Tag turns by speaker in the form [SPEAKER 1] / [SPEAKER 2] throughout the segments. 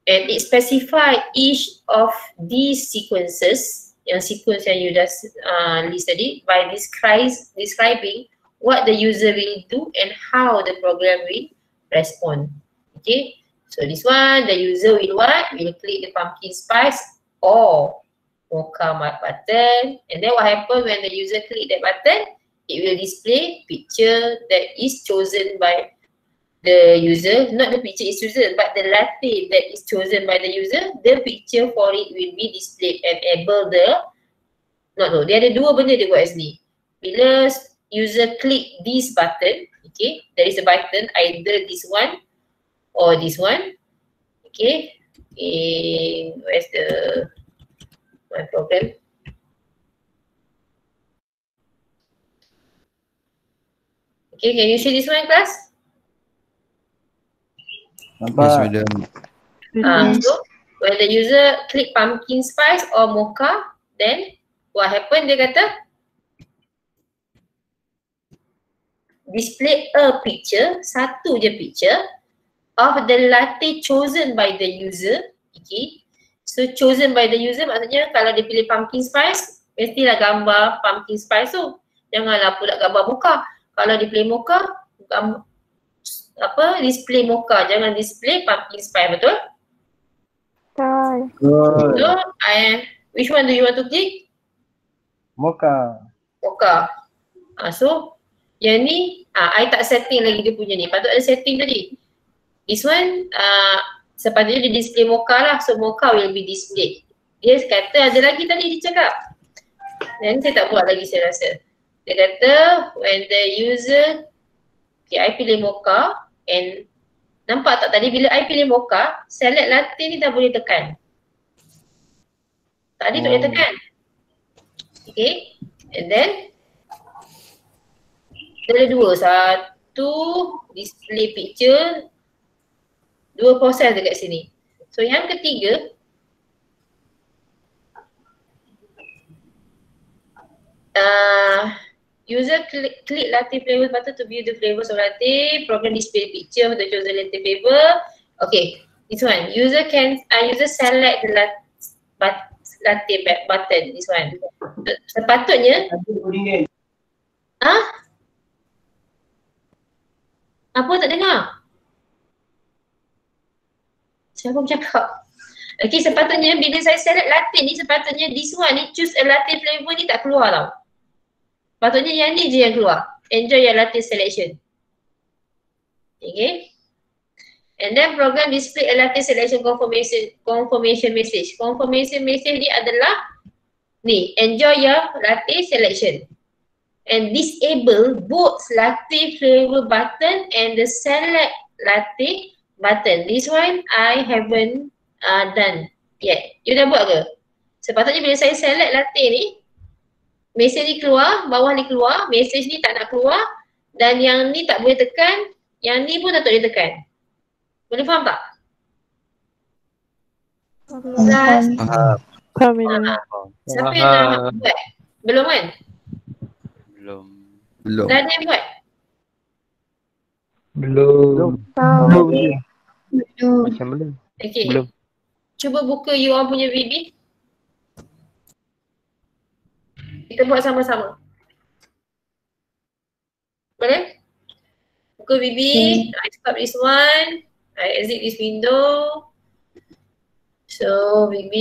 [SPEAKER 1] and it specify each of these sequences, yang sequence yang you just list tadi, by describing what the user will do and how the program will respond. Okay, so this one, the user will what? Will click the pumpkin spice or mocha button, and then what happens when the user click that button? It will display picture that is chosen by the user, not the picture is chosen, but the latte that is chosen by the user, the picture for it will be displayed and able the, dia ada dua benda dia buat sini. Bila user click this button, okay, there is a button, either this one or this one, okay, where's my program? Okay, can you see this one, class?
[SPEAKER 2] Yes, madam.
[SPEAKER 1] So when the user click pumpkin spice or mocha, then what happen? Dia kata display a picture, satu je picture of the latte chosen by the user. Okay, so chosen by the user maksudnya kalau dia pilih pumpkin spice, mestilah gambar pumpkin spice tu, janganlah pula gambar mocha. Kalau dia pilih mocha, display mocha, jangan display pumpkin spice, betul?
[SPEAKER 2] Good.
[SPEAKER 1] So, which one do you want to click?
[SPEAKER 2] Mocha.
[SPEAKER 1] Mocha. So, yang ni, I tak setting lagi dia punya ni. Patut ada setting tadi. This one, sepatutnya dia display mocha lah. So, mocha will be displayed. Dia kata ada lagi tadi dia cakap. Dan saya tak buat lagi saya rasa. Dia kata, when the user, okay, I pilih mocha and nampak tak tadi bila I pilih mocha, select latte ni tak boleh tekan. Tadi tak boleh tekan. Okay, and then ada dua. Satu, display picture. Dua proses dekat sini. So yang ketiga, user click latte flavor button to view the flavors of latte. Program display picture of the chosen latte flavor. Okay, this one. User select the latte button. This one. Sepatutnya. Apa tak dengar? Siapa bercakap? Okay, sepatutnya bila saya select latte ni, sepatutnya this one ni choose a latte flavor ni tak keluar tau. Patutnya yang ni je yang keluar. Enjoy your latte selection. Okay. And then program display a latte selection confirmation message. Confirmation message ni adalah ni, enjoy your latte selection. And disable both latte flavor button and the select latte button. This one I haven't done yet. You dah buat ke? Sepatutnya bila saya select latte ni, message ni keluar, bawah ni keluar, message ni tak nak keluar, dan yang ni tak boleh tekan, yang ni pun tak boleh tekan. Boleh faham tak?
[SPEAKER 3] Faham.
[SPEAKER 1] Siapa yang nak buat? Belum kan?
[SPEAKER 2] Belum.
[SPEAKER 1] Dah ada yang buat?
[SPEAKER 2] Belum. Macam belum.
[SPEAKER 1] Okay.
[SPEAKER 2] Belum.
[SPEAKER 1] Cuba buka you all punya VB. Kita buat sama-sama. Boleh? Buka VB. I stop this one. I exit this window. So VB.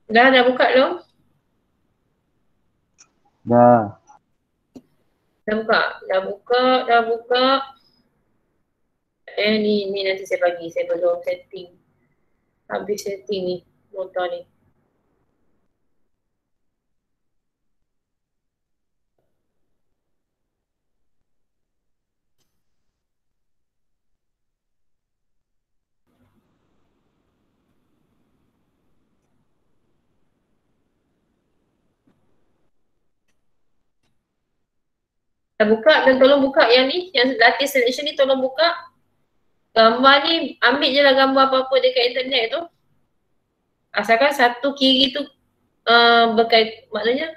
[SPEAKER 1] Dah buka belum?
[SPEAKER 2] Dah.
[SPEAKER 1] Dah buka. Ni nanti saya bagi, saya belum setting. Habis setting ni, motor ni. Dah buka dan tolong buka yang ni, yang lattice selection ni tolong buka. Gambar ni, ambil je lah gambar apa-apa dekat internet tu. Asalkan satu kiri tu berkait, maknanya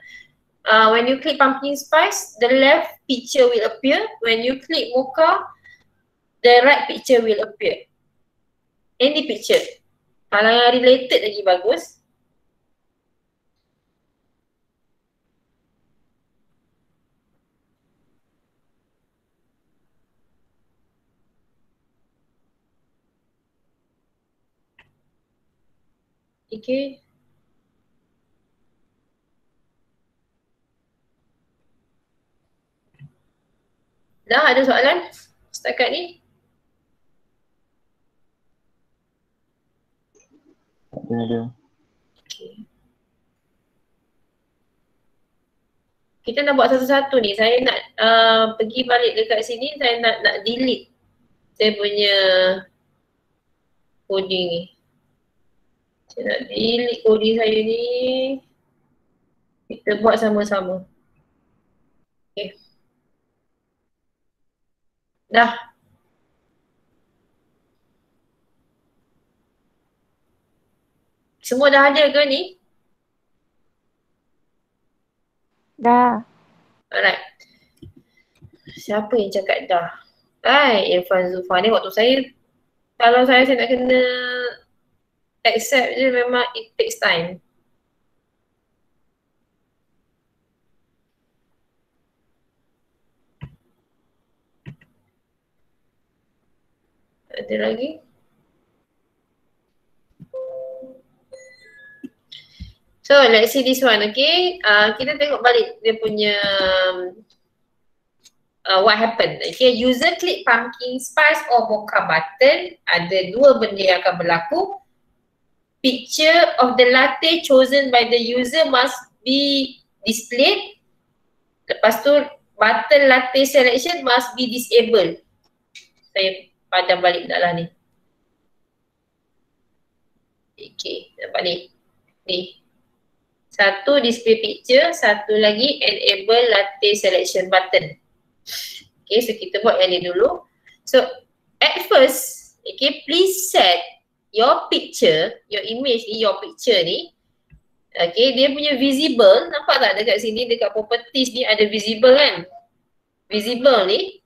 [SPEAKER 1] when you click pumpkin spice, the left picture will appear. When you click mocha, the right picture will appear. Any picture. Kalau yang related lagi bagus. Okay. Dah ada soalan setakat ni?
[SPEAKER 2] Tak ada.
[SPEAKER 1] Okay. Kita nak buat satu-satu ni. Saya nak pergi balik dekat sini. Saya nak delete saya punya coding ni. Saya nak delete coding saya ni. Kita buat sama-sama. Okay. Dah. Semua dah ada ke ni?
[SPEAKER 3] Dah.
[SPEAKER 1] Alright. Siapa yang cakap dah? Hai, Irfan Zulfan ni waktu saya, kalau saya nak kena accept je memang it takes time. Ada lagi? So let's see this one, okay. Kita tengok balik dia punya what happened. Okay, user click pumpkin spice or mocha button. Ada dua benda yang akan berlaku. Picture of the latte chosen by the user must be displayed. Lepas tu button latte selection must be disabled. Saya padam balik dalam ni. Okay, nampak ni. Ni. Satu display picture, satu lagi enable latte selection button. Okay, so kita buat yang ni dulu. So at first, okay, please set your picture, your image ni, your picture ni. Okay, dia punya visible, nampak tak dekat sini, dekat properties ni ada visible kan? Visible ni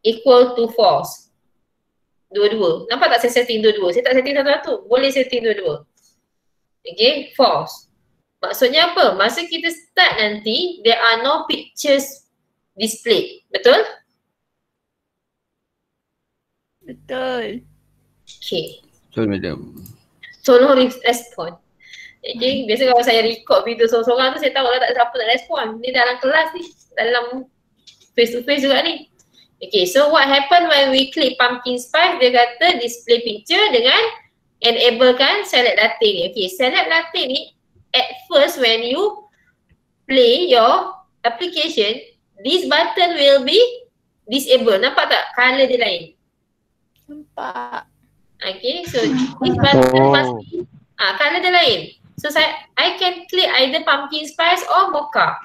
[SPEAKER 1] equal to false. Dua-dua. Nampak tak saya setting dua-dua? Saya tak setting satu-satu. Boleh setting dua-dua. Okay, false. Maksudnya apa? Masa kita start nanti, there are no pictures displayed. Betul?
[SPEAKER 3] Betul.
[SPEAKER 1] Okay.
[SPEAKER 2] Betul, madam.
[SPEAKER 1] Tolong respon. Okay, biasa kalau saya record video seorang-seorang tu saya tahu lah tak ada siapa nak respon. Ni dalam kelas ni, dalam face to face juga ni. Okay, so what happen when we click pumpkin spice, dia kata display picture dengan enable kan select latte ni. Okay, select latte ni at first when you play your application, this button will be disabled. Nampak tak? Color dia lain.
[SPEAKER 3] Nampak.
[SPEAKER 1] Okay, so this button must be color dia lain. So I can click either pumpkin spice or mocha.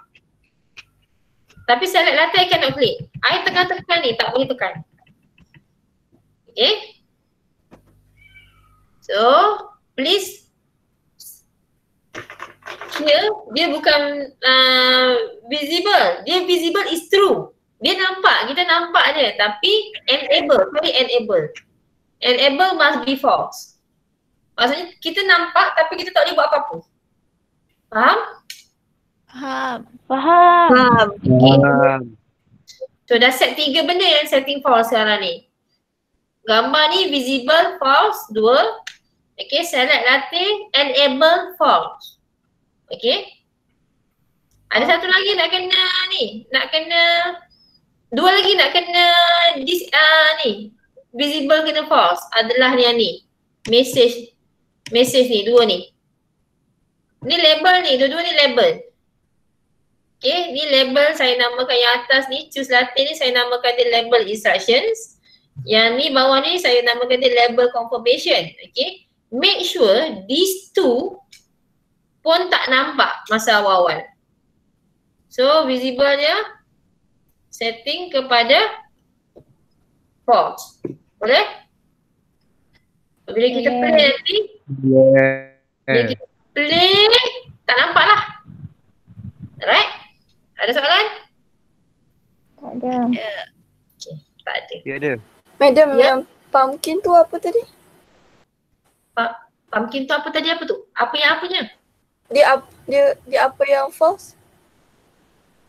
[SPEAKER 1] Tapi select latte I cannot click. I tekan-tekan ni, tak boleh tekan. Okay. So, please. Here, dia bukan visible. Dia visible is true. Dia nampak, kita nampak je. Tapi enable, sorry enable. Enable must be false. Maksudnya kita nampak tapi kita tak boleh buat apa-apa. Faham?
[SPEAKER 3] Faham. Faham.
[SPEAKER 1] Okay. So dah set 3 benda yang setting false sekarang ni. Gambar ni visible false 2. Okay, select latte enable false. Okay. Ada satu lagi nak kena ni, nak kena 2 lagi nak kena ni. Visible kena false adalah yang ni. Message ni 2 ni. Ni label ni, dua-dua ni label. Okay, ni label saya namakan yang atas ni, choose latte ni saya namakan dia label instructions. Yang ni bawah ni saya namakan dia label confirmation. Okay, make sure these two pun tak nampak masa awal-awal. So visible dia setting kepada false. Boleh? Bila kita play nanti, bila kita play, tak nampak lah. Alright? Ada soalan?
[SPEAKER 3] Tak ada.
[SPEAKER 1] Okay, tak ada.
[SPEAKER 2] Ya ada.
[SPEAKER 4] Madam,
[SPEAKER 1] Ya.
[SPEAKER 4] yang pumpkin tu apa tadi?
[SPEAKER 1] Pumpkin tu apa tadi, apa tu? Apa yang apanya?
[SPEAKER 4] Dia apa yang false?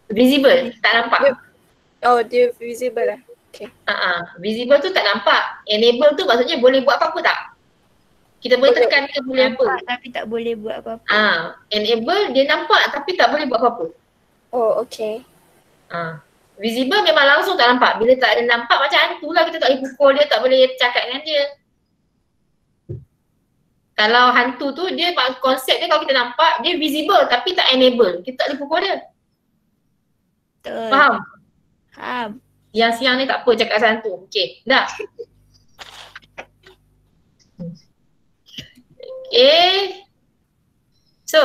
[SPEAKER 1] Visible, tak nampak.
[SPEAKER 4] Dia visible lah. Okay.
[SPEAKER 1] Visible tu tak nampak. Enable tu maksudnya boleh buat apa-apa tak? Kita boleh
[SPEAKER 4] Boleh.
[SPEAKER 1] tekan ke boleh apa?
[SPEAKER 3] Nampak tapi tak boleh buat apa-apa.
[SPEAKER 1] Enable dia nampak tapi tak boleh buat apa-apa.
[SPEAKER 4] Oh, okay.
[SPEAKER 1] Visible memang langsung tak nampak. Bila tak ada nampak macam hantu lah, kita tak boleh pukul dia, tak boleh cakap dengan dia. Kalau hantu tu dia konsep dia kalau kita nampak dia visible tapi tak enable. Kita tak boleh pukul dia.
[SPEAKER 3] Betul.
[SPEAKER 1] Faham?
[SPEAKER 3] Faham.
[SPEAKER 1] Yang siang ni tak apa cakap pasal hantu. Okey, dah. Okay. So,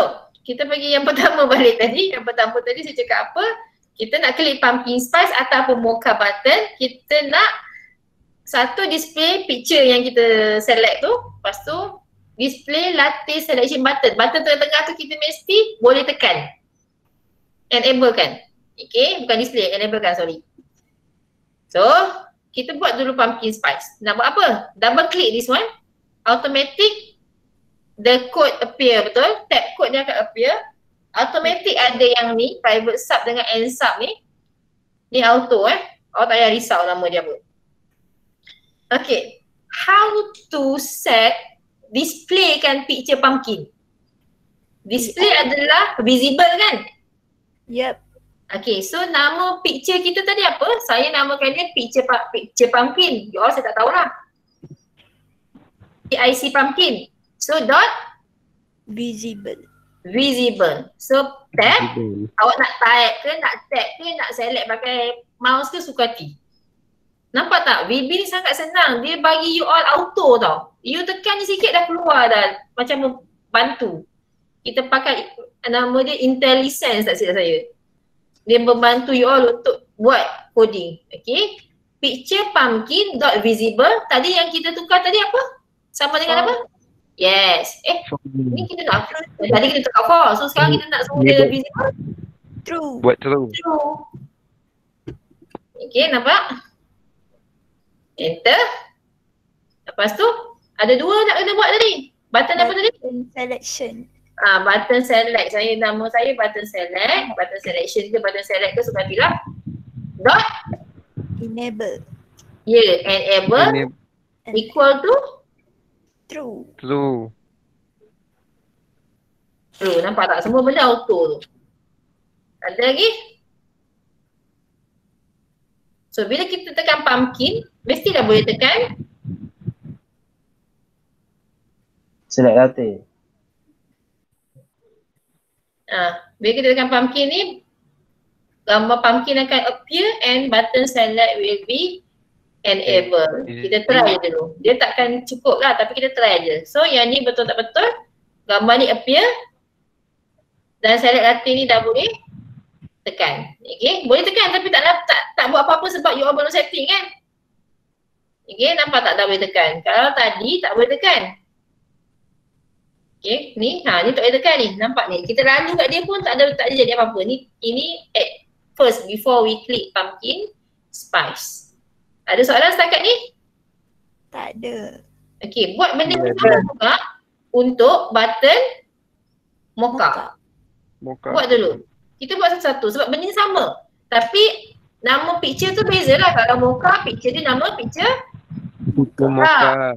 [SPEAKER 1] kita pergi yang pertama balik tadi. Yang pertama tadi saya cakap apa? Kita nak klik pumpkin spice ataupun mocha button. Kita nak satu display picture yang kita select tu. Lepas tu display latte selection button. Button tengah-tengah tu kita mesti boleh tekan. Enable kan? Okay, bukan display, enable kan, sorry. So, kita buat dulu pumpkin spice. Nak buat apa? Double click this one. Automatic the code appear, betul? Tab code dia akan appear. Automatic ada yang ni, private sub dengan end sub ni. Ni auto Awak tak payah risau nama dia apa. Okay. How to set display kan picture pumpkin? Display adalah visible kan?
[SPEAKER 3] Yep.
[SPEAKER 1] Okay, so nama picture kita tadi apa? Saya namakan dia picture pumpkin. You all saya tak tahulah. PIC pumpkin. So dot
[SPEAKER 3] Visible.
[SPEAKER 1] visible. So tab, awak nak type ke, nak tap ke, nak select pakai mouse ke, suka hati. Nampak tak? VB ni sangat senang. Dia bagi you all auto tau. You tekan ni sikit dah keluar dah. Macam membantu. Kita pakai nama dia IntelliSense tak silap saya. Dia membantu you all untuk buat coding. Okay. Picture pumpkin dot visible. Tadi yang kita tukar tadi apa? Sama dengan apa? Yes. Ni kita nak tadi kita tukar false. So sekarang kita nak suruh dia visible.
[SPEAKER 3] True.
[SPEAKER 2] Buat true.
[SPEAKER 1] True. Okay, nampak? Enter. Lepas tu ada dua nak kena buat tadi. Button apa tadi?
[SPEAKER 3] Selection.
[SPEAKER 1] Button select. Nama saya button select. Button selection ke button select ke suka pilih. Dot.
[SPEAKER 3] Enable.
[SPEAKER 1] Enable equal to
[SPEAKER 3] True.
[SPEAKER 2] True.
[SPEAKER 1] true. Nampak tak? Semua benda auto tu. Ada lagi? So bila kita tekan pumpkin, mesti dah boleh tekan
[SPEAKER 5] Select latte.
[SPEAKER 1] bila kita tekan pumpkin ni, gambar pumpkin akan appear and button select will be enable. Kita try je dulu. Dia takkan cukup lah tapi kita try je. So yang ni betul tak betul, gambar ni appear dan select latte ni dah boleh tekan. Okay, boleh tekan tapi tak buat apa-apa sebab you all belum setting kan. Okay, nampak tak dah boleh tekan. Kalau tadi tak boleh tekan. Okay, ni ni tak boleh tekan ni. Nampak ni. Kita lalu kat dia pun tak ada jadi apa-apa. Ini at first before we click pumpkin spice. Ada soalan setakat ni?
[SPEAKER 3] Tak ada.
[SPEAKER 1] Okay, buat benda yang sama juga untuk button mocha. Buat dulu. Kita buat satu-satu sebab benda ni sama. Tapi nama picture tu beza lah. Kalau mocha, picture dia nama picture
[SPEAKER 2] Mocha.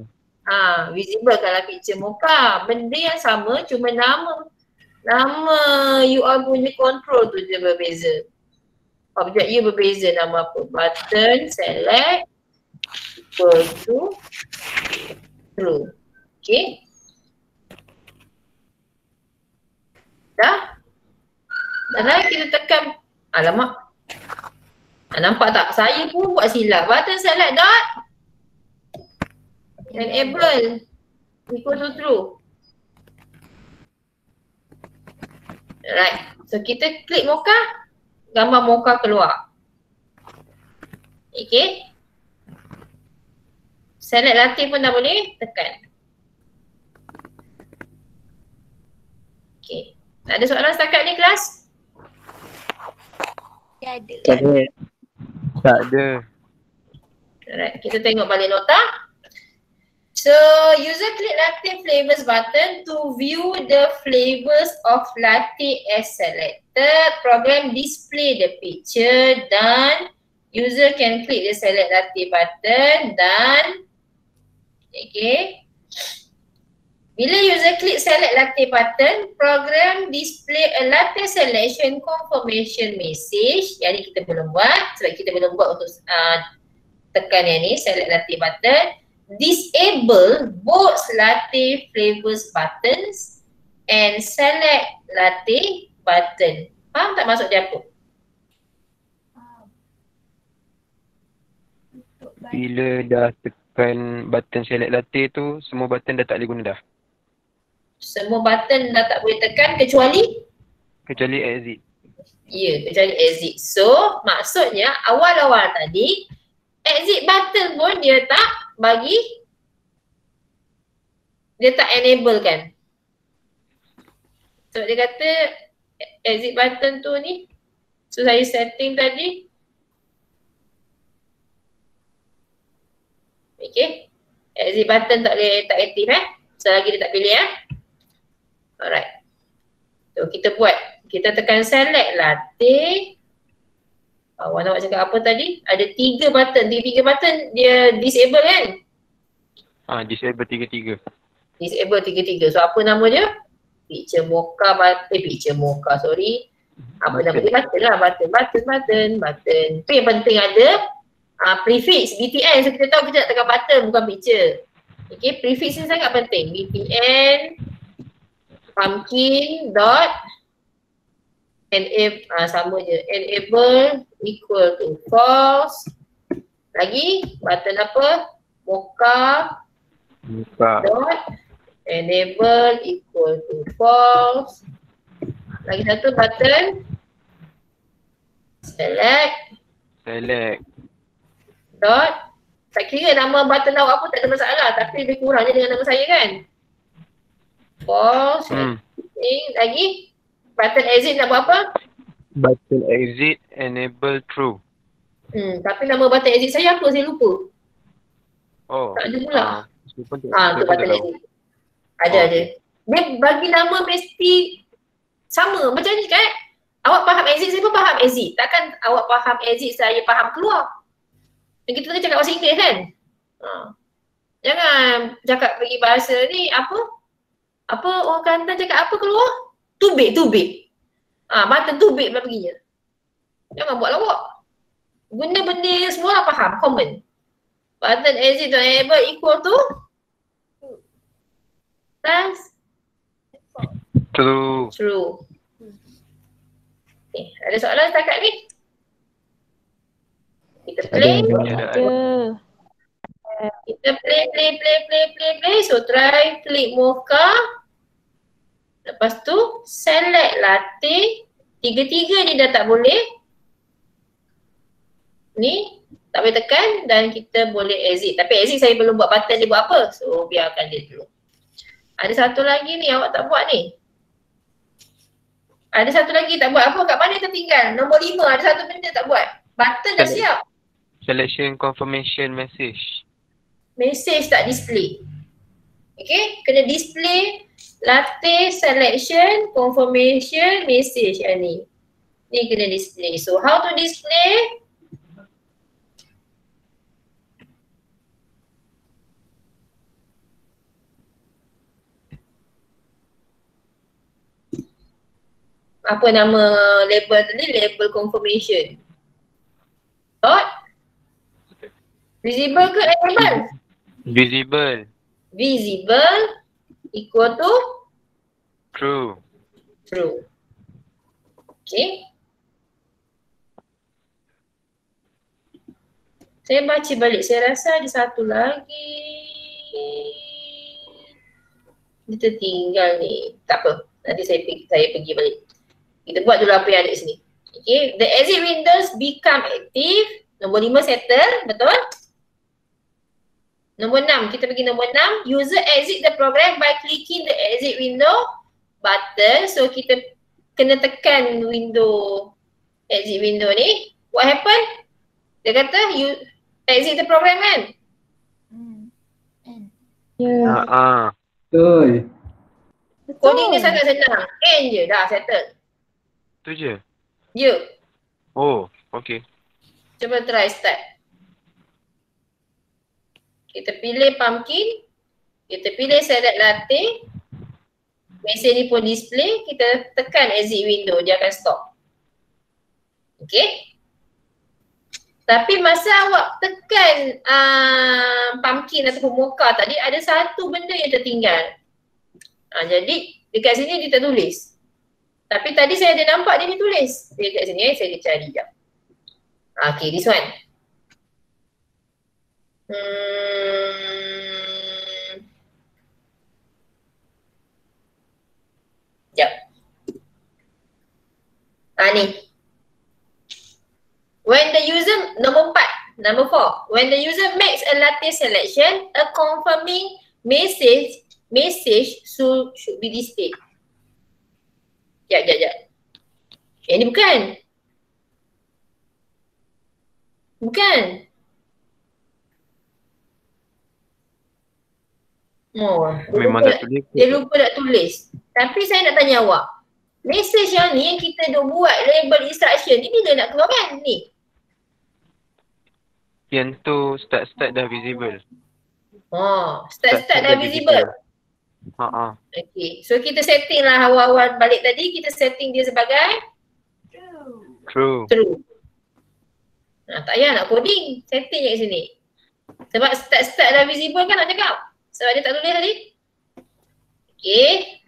[SPEAKER 1] visible kalau picture mocha. Benda yang sama cuma nama you all punya control tu je berbeza. Objek you berbeza nama apa. Button, select, equal to true. Okay. Dah? Dan lagi kita tekan. Alamak. Nampak tak? Saya pun buat silap. Button select dot enable equal to true. Right. So kita klik mocha, gambar mocha keluar. Okay. Select latte pun dah boleh tekan. Okay. Ada soalan setakat ni kelas?
[SPEAKER 3] Tiada.
[SPEAKER 5] Tak ada.
[SPEAKER 2] Tak ada.
[SPEAKER 1] Alright, kita tengok balik nota. So, user click latte flavors button to view the flavors of latte as selected. Program display the picture dan user can click the select latte button dan okay. Bila user klik select latte button, program display a latte selection confirmation message. Yang ni kita belum buat sebab kita belum buat untuk tekan yang ni, select latte button. Disable both latte flavors buttons and select latte button. Faham tak maksud dia apa?
[SPEAKER 2] Bila dah tekan button select latte tu, semua button dah tak boleh guna dah.
[SPEAKER 1] Semua button dah tak boleh tekan kecuali
[SPEAKER 2] Exit.
[SPEAKER 1] ya, kecuali exit. So, maksudnya awal-awal tadi exit button pun dia tak bagi, dia tak enable kan. So, dia kata exit button tu ni, so saya setting tadi. Okay, exit button tak boleh, tak aktif selagi dia tak pilih Alright. So kita buat, kita tekan select latte. Awak nak cakap apa tadi? Ada 3 button, tiga button dia disable kan?
[SPEAKER 2] Disable tiga-tiga.
[SPEAKER 1] Disable tiga-tiga. So apa nama dia? Picture mocha sorry. Apa nama dia? Button lah, button. Tu yang penting ada prefix BTN. So kita tahu kita nak tekan button bukan picture. Okay, prefix ni sangat penting. BTN pumpkin dot sama je, enable equal to false. Lagi button apa? Mocha dot enable equal to false. Lagi satu button select dot, tak kira nama button awak pun tak ada masalah, tapi lebih kurang je dengan nama saya kan. False. Lagi button exit nak buat apa?
[SPEAKER 2] Button exit enable true.
[SPEAKER 1] Tapi nama button exit saya apa? Saya lupa. Tak ada pula. Tu button exit. Ada. Dia bagi nama mesti sama. Macam ni kan? Awak faham exit, saya pun faham exit. Takkan awak faham exit, saya faham keluar. Dan kita tengah cakap bahasa Inggeris kan? Jangan cakap pergi bahasa ni apa orang Kelantan cakap apa keluar? Tubik. Button tubik baginya. Jangan buat lawak. Guna benda yang semua orang faham, common. Button exit dan enable equal to plus true. Okay, ada soalan setakat ni? Kita play. Kita play. So try klik mocha. Lepas tu select latte. Tiga-tiga ni dah tak boleh. Ni tak boleh tekan dan kita boleh exit. Tapi exit saya belum buat button dia buat apa. So biarkan dia dulu. Ada satu lagi ni awak tak buat ni. Ada satu lagi tak buat apa, kat mana tertinggal? Nombor 5 ada satu benda tak buat. Button dah siap.
[SPEAKER 2] Selection confirmation message.
[SPEAKER 1] Message tak display. Okay, kena display latte selection confirmation message yang ni. Ni kena display. So how to display? Apa nama label tadi? Label confirmation. Dot? Visible ke enable? Visible equal to?
[SPEAKER 2] True.
[SPEAKER 1] Okay. Saya baca balik. Saya rasa ada satu lagi. Dia tertinggal ni. Tak apa. Nanti saya pergi balik. Kita buat dulu apa yang ada di sini. Okay. The exit windows become active Nombor 5 settle, betul? Nombor 6, kita pergi nombor 6. User exit the program by clicking the exit window button. So kita kena tekan exit window ni. What happen? Dia kata you exit the program kan?
[SPEAKER 5] Betul.
[SPEAKER 1] Coding dia sangat senang. End je, dah settle.
[SPEAKER 2] Tu je.
[SPEAKER 1] Ya.
[SPEAKER 2] Oh, okay.
[SPEAKER 1] Cuba try start. Kita pilih pumpkin. Kita pilih select latte. Mesej ni pun display. Kita tekan exit window. Dia akan stop. Okay. Tapi masa awak tekan pumpkin ataupun mocha tadi, ada satu benda yang tertinggal. Jadi dekat sini dia tak tulis. Tapi tadi saya ada nampak dia ditulis. Dekat sini saya cari jap. Okay, this one. Jap. Ni. When the user, number 4, when the user makes a latte selection, a confirming message should be displayed. Jap. Ini bukan. Oh,
[SPEAKER 2] Memang tak tulis.
[SPEAKER 1] dia lupa nak tulis. Tapi saya nak tanya awak. Message yang ni yang kita dah buat label instruction ni bila nak keluar kan ni?
[SPEAKER 2] Yang tu start dah visible.
[SPEAKER 1] Start dah visible. Okay. So kita setting lah awal-awal balik tadi. Kita setting dia sebagai
[SPEAKER 2] True.
[SPEAKER 1] Tak payah nak coding. Setting je kat sini. Sebab start dah visible kan nak cakap. Sebab dia tak tulis tadi. Okay.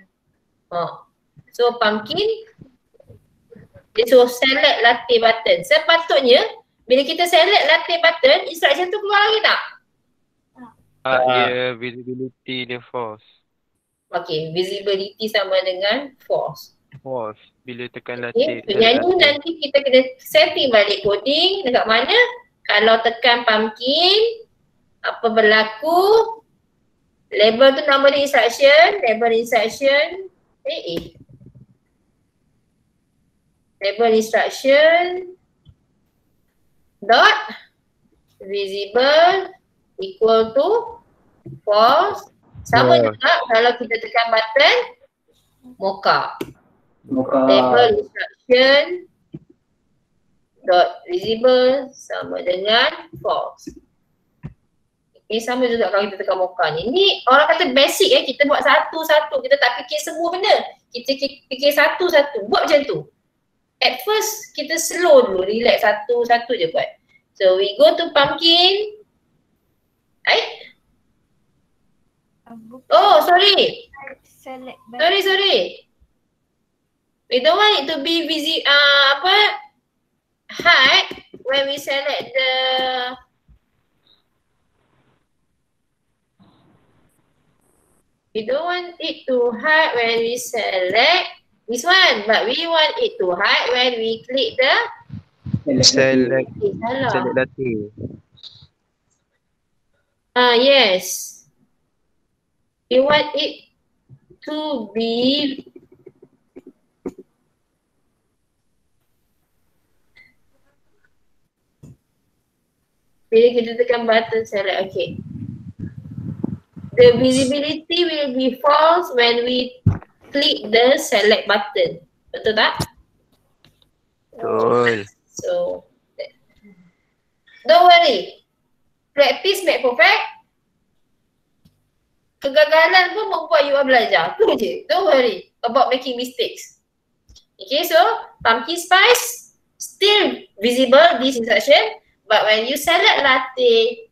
[SPEAKER 1] So pumpkin. Dia suruh select latte button. Sepatutnya bila kita select latte button, instruction tu keluar lagi tak?
[SPEAKER 2] Dia visibility dia false.
[SPEAKER 1] Okay, visibility sama dengan false.
[SPEAKER 2] False. Bila tekan
[SPEAKER 1] Okay,
[SPEAKER 2] latte.
[SPEAKER 1] so yang ni nanti kita kena setting balik coding dekat mana. Kalau tekan pumpkin, apa berlaku? Label tu nama dia instruction, label instruction. Label instruction dot visible equal to false. Sama juga kalau kita tekan button mocha. Label instruction dot visible sama dengan false. Okay, sama juga kalau kita tekan mocha ni. Ni orang kata basic kita buat satu-satu. Kita tak fikir semua benda. Kita fikir satu-satu. Buat macam tu. At first kita slow dulu, relax satu-satu je buat. So we go to pumpkin. Oh, sorry.
[SPEAKER 3] Select
[SPEAKER 1] Sorry. We don't want it to be hide when we select the we don't want it to hide when we select this one, but we want it to hide when we click the
[SPEAKER 2] Select
[SPEAKER 1] salah.
[SPEAKER 2] latte.
[SPEAKER 1] Yes. We want it to be bila kita tekan button select, okay. The visibility will be false when we click the select button. Betul tak?
[SPEAKER 2] Betul.
[SPEAKER 1] So, don't worry. Practice make perfect. Kegagalan pun membuat you belajar. Tu je. Don't worry about making mistakes. Okay, so pumpkin spice still visible this instruction, but when you select latte,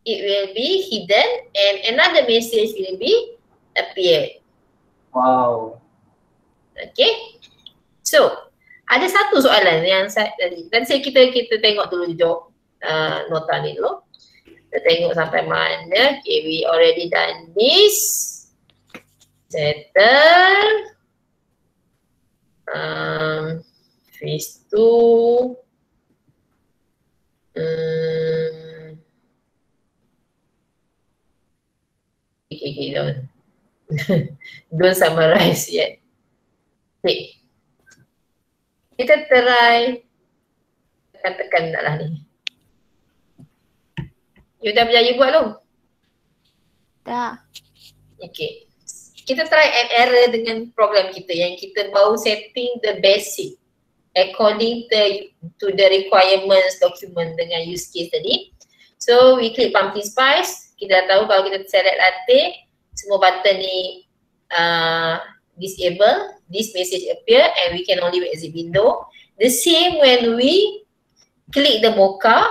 [SPEAKER 1] it will be hidden and another message will be appeared.
[SPEAKER 5] Wow.
[SPEAKER 1] Okay. So, ada satu soalan yang tadi kita tengok dulu jawab nota ni dulu. Kita tengok sampai mana. Okay, we already done this. Settle. Phase 2. Don't summarize yet. Okay. Kita try tekan-tekan nak lah ni. You dah berjaya buat belum?
[SPEAKER 3] Dah.
[SPEAKER 1] Okay. Kita try and error dengan program kita yang kita baru setting the basic according to the requirements document dengan use case tadi. So we click pumpkin spice. Kita dah tahu kalau kita select latte, semua button ni disable. This message appear and we can only exit window. The same when we click the mocha.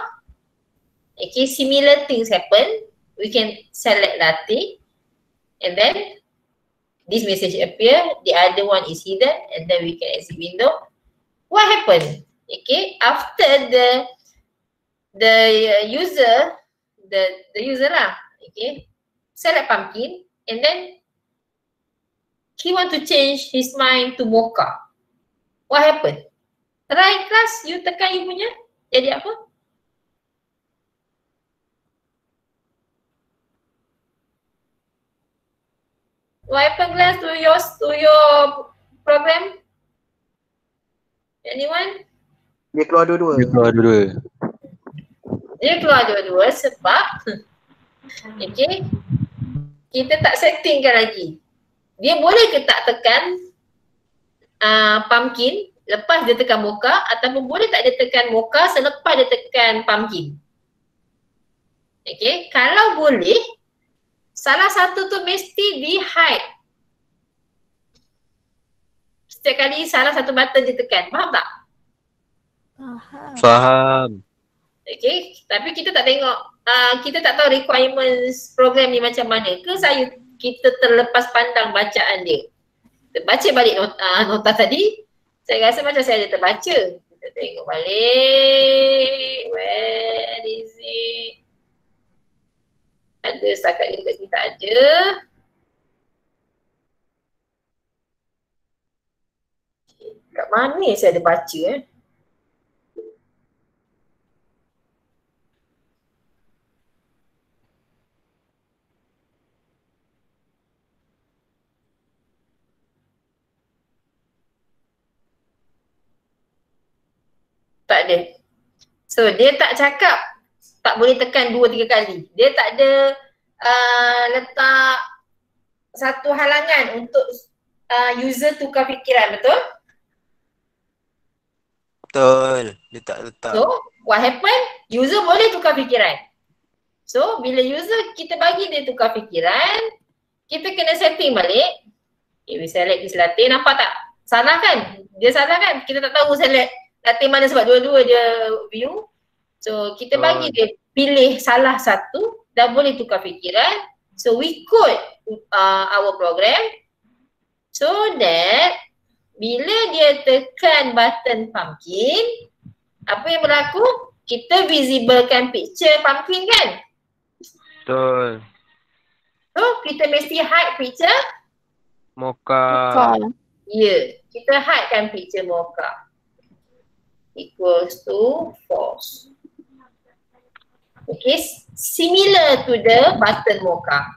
[SPEAKER 1] Okay, similar things happen. We can select latte and then this message appear, the other one is hidden and then we can exit window. What happened? Okay, after the user lah, okay, select pumpkin and then he want to change his mind to mocha. What happened? Try class, you tekan you punya, jadi apa? What happened class to your program? Anyone?
[SPEAKER 6] Dia keluar dua-dua.
[SPEAKER 1] Dia keluar dua-dua sebab okay, kita tak settingkan lagi. Dia boleh ke tak tekan pumpkin lepas dia tekan mocha ataupun boleh tak dia tekan mocha selepas dia tekan pumpkin. Okay, kalau boleh salah satu tu mesti di hide. Setiap kali salah satu button dia tekan, faham tak?
[SPEAKER 2] Faham.
[SPEAKER 1] Okay, tapi kita tak tengok, kita tak tahu requirements program ni macam mana ke kita terlepas pandang bacaan dia. Kita baca balik nota tadi, saya rasa macam saya ada terbaca. Kita tengok balik, where is it? Ada setakat ni dekat sini tak ada. Kat mana saya ada baca Tak ada. So dia tak cakap tak boleh tekan 2-3 kali. Dia tak ada letak satu halangan untuk user tukar fikiran, betul?
[SPEAKER 6] Betul. Dia tak letak.
[SPEAKER 1] So what happen? User boleh tukar fikiran. So bila user kita bagi dia tukar fikiran, kita kena setting balik. Okay, we select this latte, nampak tak? Salah kan? Dia salah kan? Kita tak tahu select latte mana sebab dua-dua dia view. So kita bagi dia pilih salah satu, dah boleh tukar fikiran. So we code our program so that bila dia tekan button pumpkin, apa yang berlaku? Kita visiblekan picture pumpkin kan?
[SPEAKER 2] Betul.
[SPEAKER 1] So kita mesti hide picture
[SPEAKER 2] Mocha.
[SPEAKER 1] Ya, kita hidekan picture mocha equals to false. Okay, similar to the button mocha.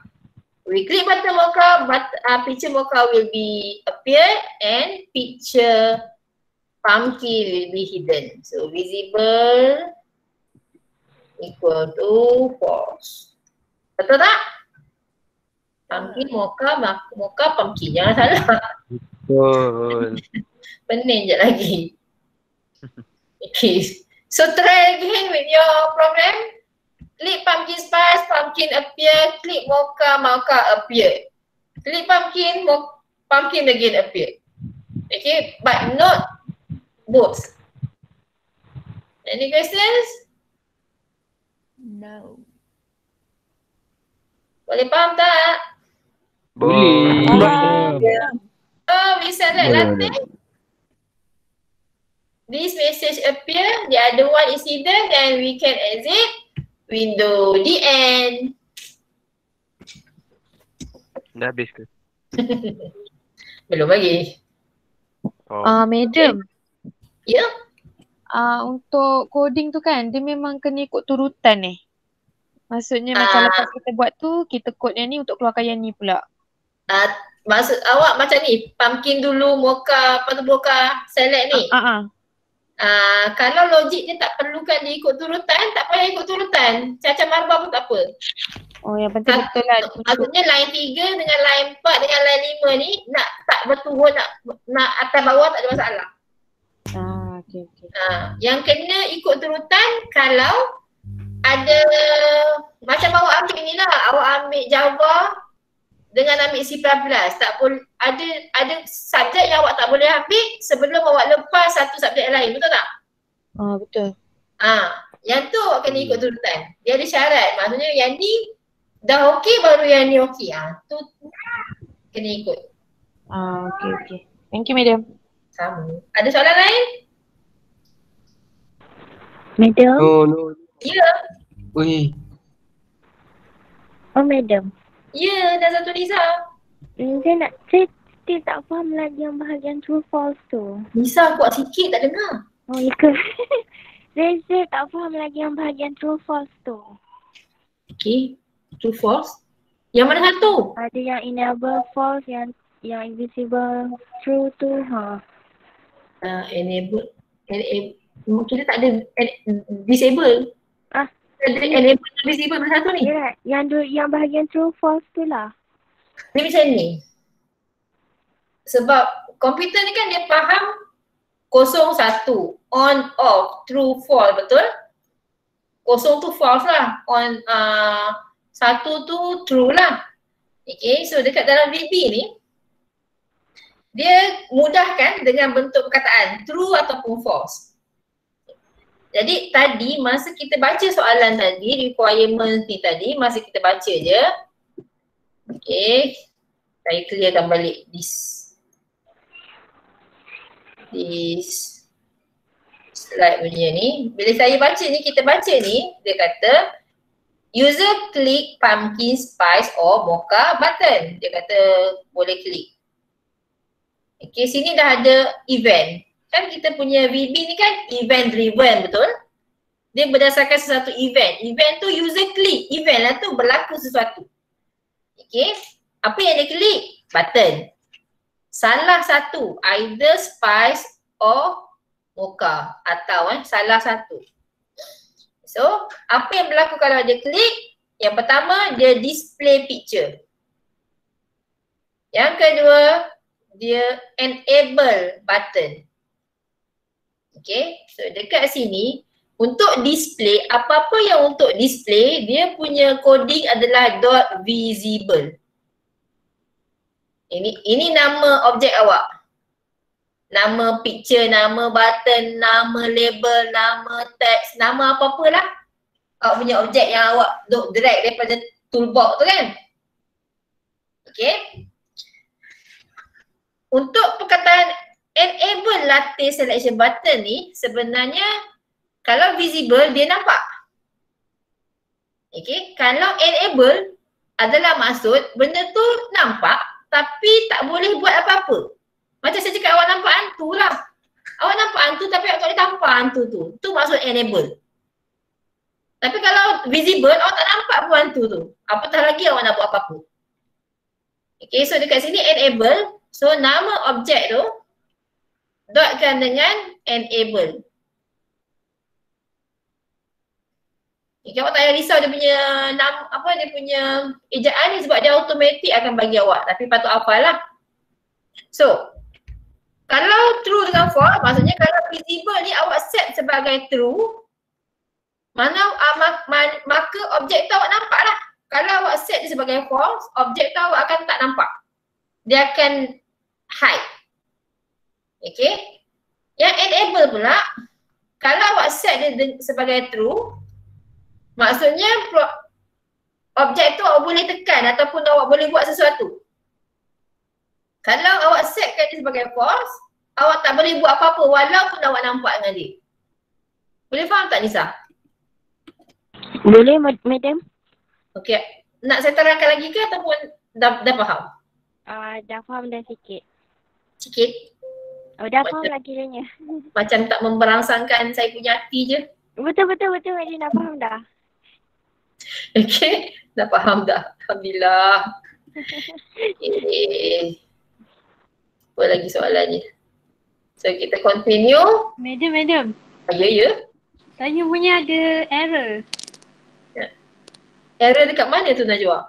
[SPEAKER 1] We click button mocha, but picture mocha will be appear and picture pumpkin will be hidden. So visible equal to false. Betul tak? Pumpkin mocha, mocha pumpkin. Jangan salah.
[SPEAKER 2] Betul.
[SPEAKER 1] Pening je lagi. Okay. So try again with your program. Click pumpkin spice, pumpkin appear. Click mocha, mocha appear. Click pumpkin, pumpkin again appear. Okay, but not both. Any questions?
[SPEAKER 3] No.
[SPEAKER 1] Boleh faham tak?
[SPEAKER 2] Boleh.
[SPEAKER 1] Oh, we select latte. This message appear, the other one is hidden, then we can exit window. The end.
[SPEAKER 2] Dah habis ke?
[SPEAKER 1] Belum lagi.
[SPEAKER 2] Oh.
[SPEAKER 7] Madam,
[SPEAKER 1] Ya?
[SPEAKER 7] untuk coding tu kan, dia memang kena ikut turutan Maksudnya macam lepas kita buat tu, kita code yang ni untuk keluarkan yang ni pula.
[SPEAKER 1] Maksud awak macam ni, pumpkin dulu, mocha, lepas tu mocha, salad ni. Kalau logik dia tak perlukan dia ikut turutan, tak payah ikut turutan. Macam marbar pun tak apa.
[SPEAKER 7] Oh, yang penting betul lah.
[SPEAKER 1] Maksudnya line 3 dengan line 4 dengan line 5 ni nak tak berturut, nak atas bawah tak ada masalah.
[SPEAKER 7] Okay.
[SPEAKER 1] Yang kena ikut turutan kalau ada macam awak ambil ni lah, awak ambil Java dengan ambil C++, tak boleh, ada subjek yang awak tak boleh ambil sebelum awak lepas satu subjek lain, betul tak?
[SPEAKER 7] Betul.
[SPEAKER 1] Yang tu awak kena ikut turutan. Dia ada syarat, maksudnya yang ni dah okey baru yang ni okey. Tu kena ikut.
[SPEAKER 7] Okay. Thank you, madam.
[SPEAKER 1] Sama. Ada soalan lain?
[SPEAKER 3] Madam?
[SPEAKER 5] No.
[SPEAKER 1] Ya.
[SPEAKER 5] Ui.
[SPEAKER 3] Oh, madam.
[SPEAKER 1] Ya, dah satu Nisa.
[SPEAKER 3] Saya still tak faham lagi yang bahagian true false tu.
[SPEAKER 1] Nisa kuat sikit tak dengar.
[SPEAKER 3] Oh, ya ke? Saya tak faham lagi yang bahagian true false tu.
[SPEAKER 1] Okay. True false. Yang mana satu?
[SPEAKER 3] Ada yang enable false, yang invisible true tu.
[SPEAKER 1] Enable. Kita tak ada disable. Ada enable disable mana satu ni?
[SPEAKER 3] Ya, yang bahagian true false tu lah.
[SPEAKER 1] Dia macam ni. Sebab komputer ni kan dia faham 0, 1, on, off, true, false, betul? 0 tu false lah, on, 1 tu true lah. Okay, so dekat dalam VB ni dia mudahkan dengan bentuk perkataan true ataupun false. Jadi tadi masa kita baca soalan tadi, requirement ni tadi, masa kita baca je. Okay, saya clearkan balik this slide punya ni. Bila saya baca ni, kita baca ni, dia kata user click pumpkin spice or mocha button. Dia kata boleh klik. Okay, sini dah ada event. Kan kita punya VB ni kan event driven, betul? Dia berdasarkan sesuatu event. Event tu user klik, event lah tu berlaku sesuatu. Okay, apa yang dia klik? Button. Salah satu, either spice or mocha, atau salah satu. So, apa yang berlaku kalau dia klik? Yang pertama, dia display picture. Yang kedua, dia enable button. Okay, so dekat sini untuk display, apa-apa yang untuk display, dia punya coding adalah .visible. Ini nama objek awak. Nama picture, nama button, nama label, nama teks, nama apa-apalah. Awak punya objek yang awak drag daripada toolbox tu kan. Okay. Untuk perkataan enable latte selection button ni sebenarnya kalau visible dia nampak. Okay, kalau enable adalah maksud benda tu nampak tapi tak boleh buat apa-apa. Macam saya cakap awak nampak hantu lah. Awak nampak hantu tapi awak tak boleh tampar hantu tu. Tu maksud enable. Tapi kalau visible awak tak nampak pun hantu tu. Apatah lagi awak nak buat apa-apa. Okay, so dekat sini enable. So nama objek tu dotkan dengan enable. Okay, awak tak payah risau dia punya nama, apa dia punya ejaan ni sebab dia automatik akan bagi awak. Tapi patut hafal lah. So, kalau true dengan false, maksudnya kalau visible ni awak set sebagai true, maka objek tu awak nampak lah. Kalau awak set dia sebagai false, objek tu awak akan tak nampak. Dia akan hide. Okay. Yang enable pula, kalau awak set dia sebagai true, maksudnya objek tu awak boleh tekan ataupun awak boleh buat sesuatu. Kalau awak setkan dia sebagai false, awak tak boleh buat apa-apa walaupun awak nampak dengan dia. Boleh faham tak Nisa?
[SPEAKER 3] Boleh, madam.
[SPEAKER 1] Okay. Nak saya terangkan lagi ke ataupun dah faham?
[SPEAKER 3] Dah faham dah sikit.
[SPEAKER 1] Sikit?
[SPEAKER 3] Dah faham lah kiranya.
[SPEAKER 1] Macam tak memberangsangkan saya punya hati je.
[SPEAKER 3] Betul, madam dah faham dah.
[SPEAKER 1] Okay, dah faham dah. Alhamdulillah. Apa lagi soalannya? So kita continue.
[SPEAKER 8] Madam.
[SPEAKER 1] Ya.
[SPEAKER 8] Saya punya ada error.
[SPEAKER 1] Error dekat mana tu Najwa?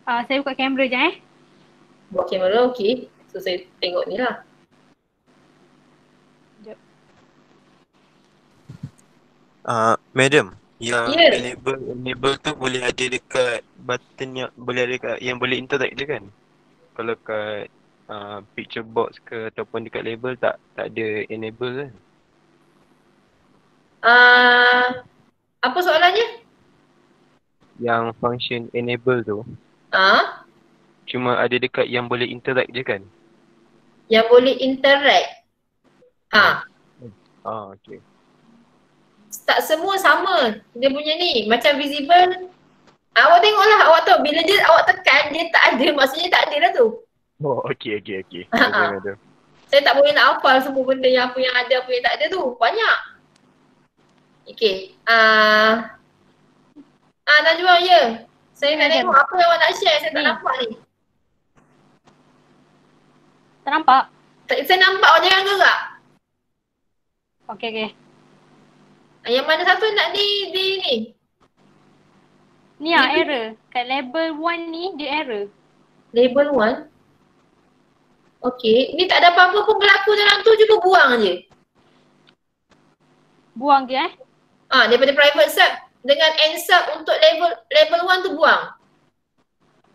[SPEAKER 8] Saya buka kamera je
[SPEAKER 1] Buat kamera, okey. So saya tengok ni lah.
[SPEAKER 6] Madam, yang
[SPEAKER 1] Ya.
[SPEAKER 6] enable tu boleh ada dekat button yang boleh ada dekat yang boleh interact je kan? Kalau kat picture box ke ataupun dekat label tak ada enable kan?
[SPEAKER 1] Apa soalannya?
[SPEAKER 2] Yang function enable tu cuma ada dekat yang boleh interact je kan?
[SPEAKER 1] Yang boleh interact.
[SPEAKER 2] Okay.
[SPEAKER 1] Tak semua sama dia punya ni. Macam visible. Awak tengoklah, awak tahu bila awak tekan dia tak ada, maksudnya tak ada dah tu.
[SPEAKER 2] Oh, okay. Madam.
[SPEAKER 1] Saya tak boleh nak hafal semua benda yang apa yang ada, apa yang tak ada tu. Banyak. Okay. Najwa, ya. Saya nak tengok apa yang awak nak share. Saya tak nampak ni.
[SPEAKER 8] Tak nampak?
[SPEAKER 1] Saya nampak, awak jangan gerak.
[SPEAKER 8] Okay.
[SPEAKER 1] Yang mana satu nak di ni?
[SPEAKER 8] Ni error. Kat label 1 ni dia error.
[SPEAKER 1] Label 1? Okay. Ni tak ada apa-apa pun berlaku dalam tu, cuma buang je.
[SPEAKER 8] Buang ke
[SPEAKER 1] Daripada private sub dengan end sub untuk level 1 tu buang.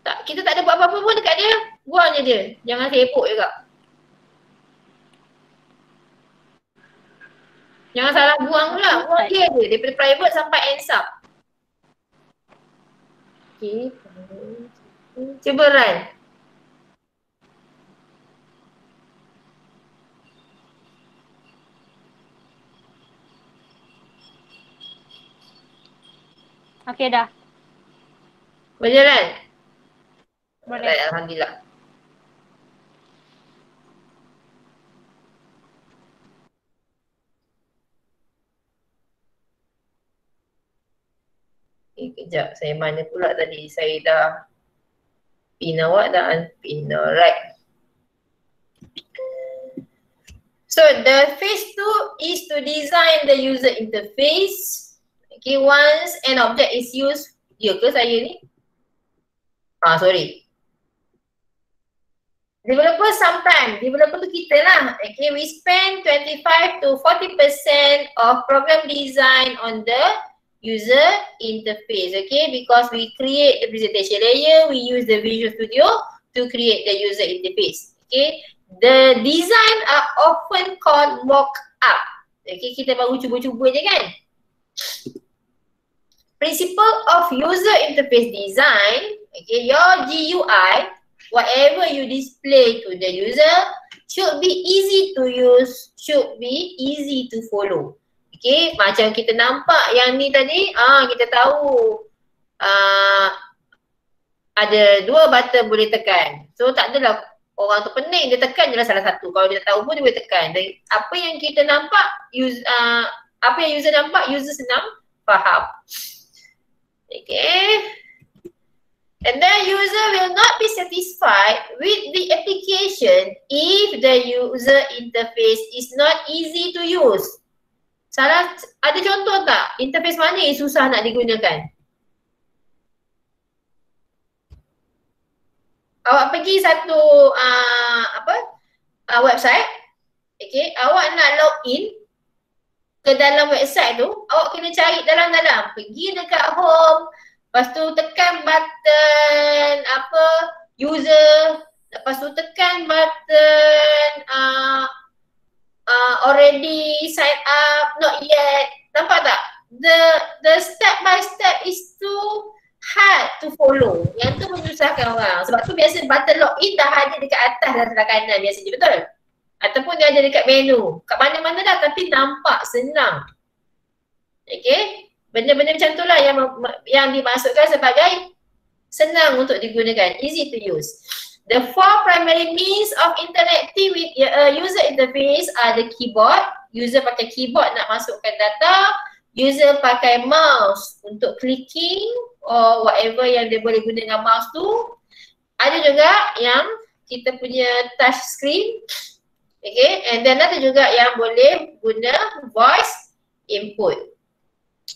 [SPEAKER 1] Tak, kita tak ada buat apa-apa pun dekat dia. Buang je dia. Jangan sibuk juga. Jangan salah buang pula. Buang dia je. Daripada private sampai end sub. Okay. Cuba run.
[SPEAKER 8] Okay dah.
[SPEAKER 1] Berjalan?
[SPEAKER 8] Boleh.
[SPEAKER 1] Alhamdulillah. Kejap, saya mana pula tadi? Saya dah pin awak dah unpin. Alright. So the phase 2 is to design the user interface. Okay, once an object is used. Ya ke saya ni? Sorry. Developer sometimes, developer tu kita lah. Okay, we spend 25 to 40% of program design on the user interface, okay, because we create the presentation layer, we use the Visual Studio to create the user interface, okay. The design are often called mock-up, okay, kita baru cuba-cuba je kan. Principle of user interface design, okay, your GUI, whatever you display to the user should be easy to use, should be easy to follow. Okay, macam kita nampak yang ni tadi, kita tahu ada 2 button boleh tekan. So tak adalah orang tu pening, dia tekan je lah salah satu. Kalau dia tak tahu pun dia boleh tekan. Dan apa yang kita nampak, apa yang user nampak, user senang faham. Okay. And then user will not be satisfied with the application if the user interface is not easy to use. Salah, ada contoh tak? Interface mana yang susah nak digunakan? Awak pergi satu website, okay, awak nak login ke dalam website tu, awak kena cari dalam-dalam. Pergi dekat home, lepas tu tekan button user, lepas tu tekan button already sign up, not yet. Nampak tak? The step by step is too hard to follow. Yang tu menyusahkan orang. Sebab tu biasa button login dah ada dekat atas dan sebelah kanan biasanya, betul? Ataupun dia ada dekat menu. Kat mana-mana dah tapi nampak senang. Okay? Benda-benda macam tu lah yang dimasukkan sebagai senang untuk digunakan. Easy to use. The 4 primary means of interacting with user interface are the keyboard. User pakai keyboard nak masukkan data. User pakai mouse untuk clicking or whatever yang dia boleh guna dengan mouse tu. Ada juga yang kita punya touch screen. Okay, and then ada juga yang boleh guna voice input.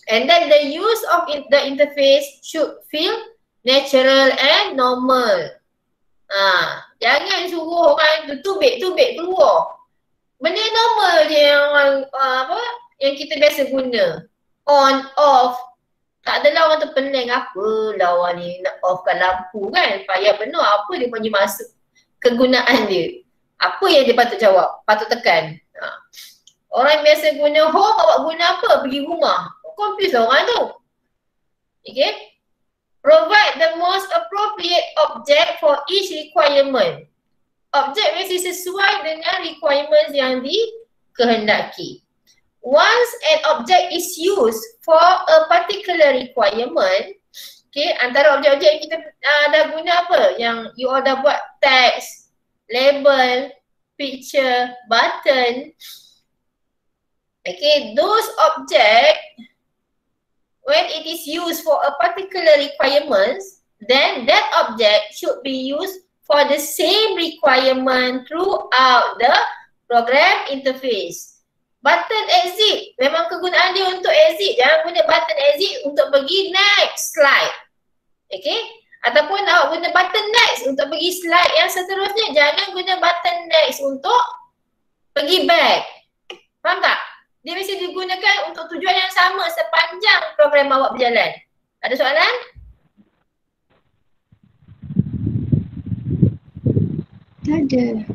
[SPEAKER 1] And then the use of the interface should feel natural and normal. Jangan suruh orang tu tubik keluar. Benda normal je yang yang kita biasa guna. On, off. Tak adalah orang terpening apalah orang ni nak offkan lampu kan. Payah benar apa dia punya masuk kegunaan dia. Apa yang dia patut jawab, patut tekan. Orang biasa guna home, awak guna apa? Pergi rumah. Confuse orang tu. Okay. Provide the most appropriate object for each requirement. Objek mesti sesuai dengan requirements yang dikehendaki. Once an object is used for a particular requirement, okay, antara objek-objek yang kita dah guna apa? Yang you all dah buat text, label, picture, button. Okay, those object, when it is used for a particular requirements, then that object should be used for the same requirement throughout the program interface. Button exit, memang kegunaan dia untuk exit. Jangan guna button exit untuk pergi next slide. Okay? Ataupun awak guna button next untuk pergi slide yang seterusnya. Jangan guna button next untuk pergi back. Faham tak? Dia mesti digunakan untuk tujuan yang sama sepanjang program awak berjalan. Ada soalan?
[SPEAKER 3] Ada.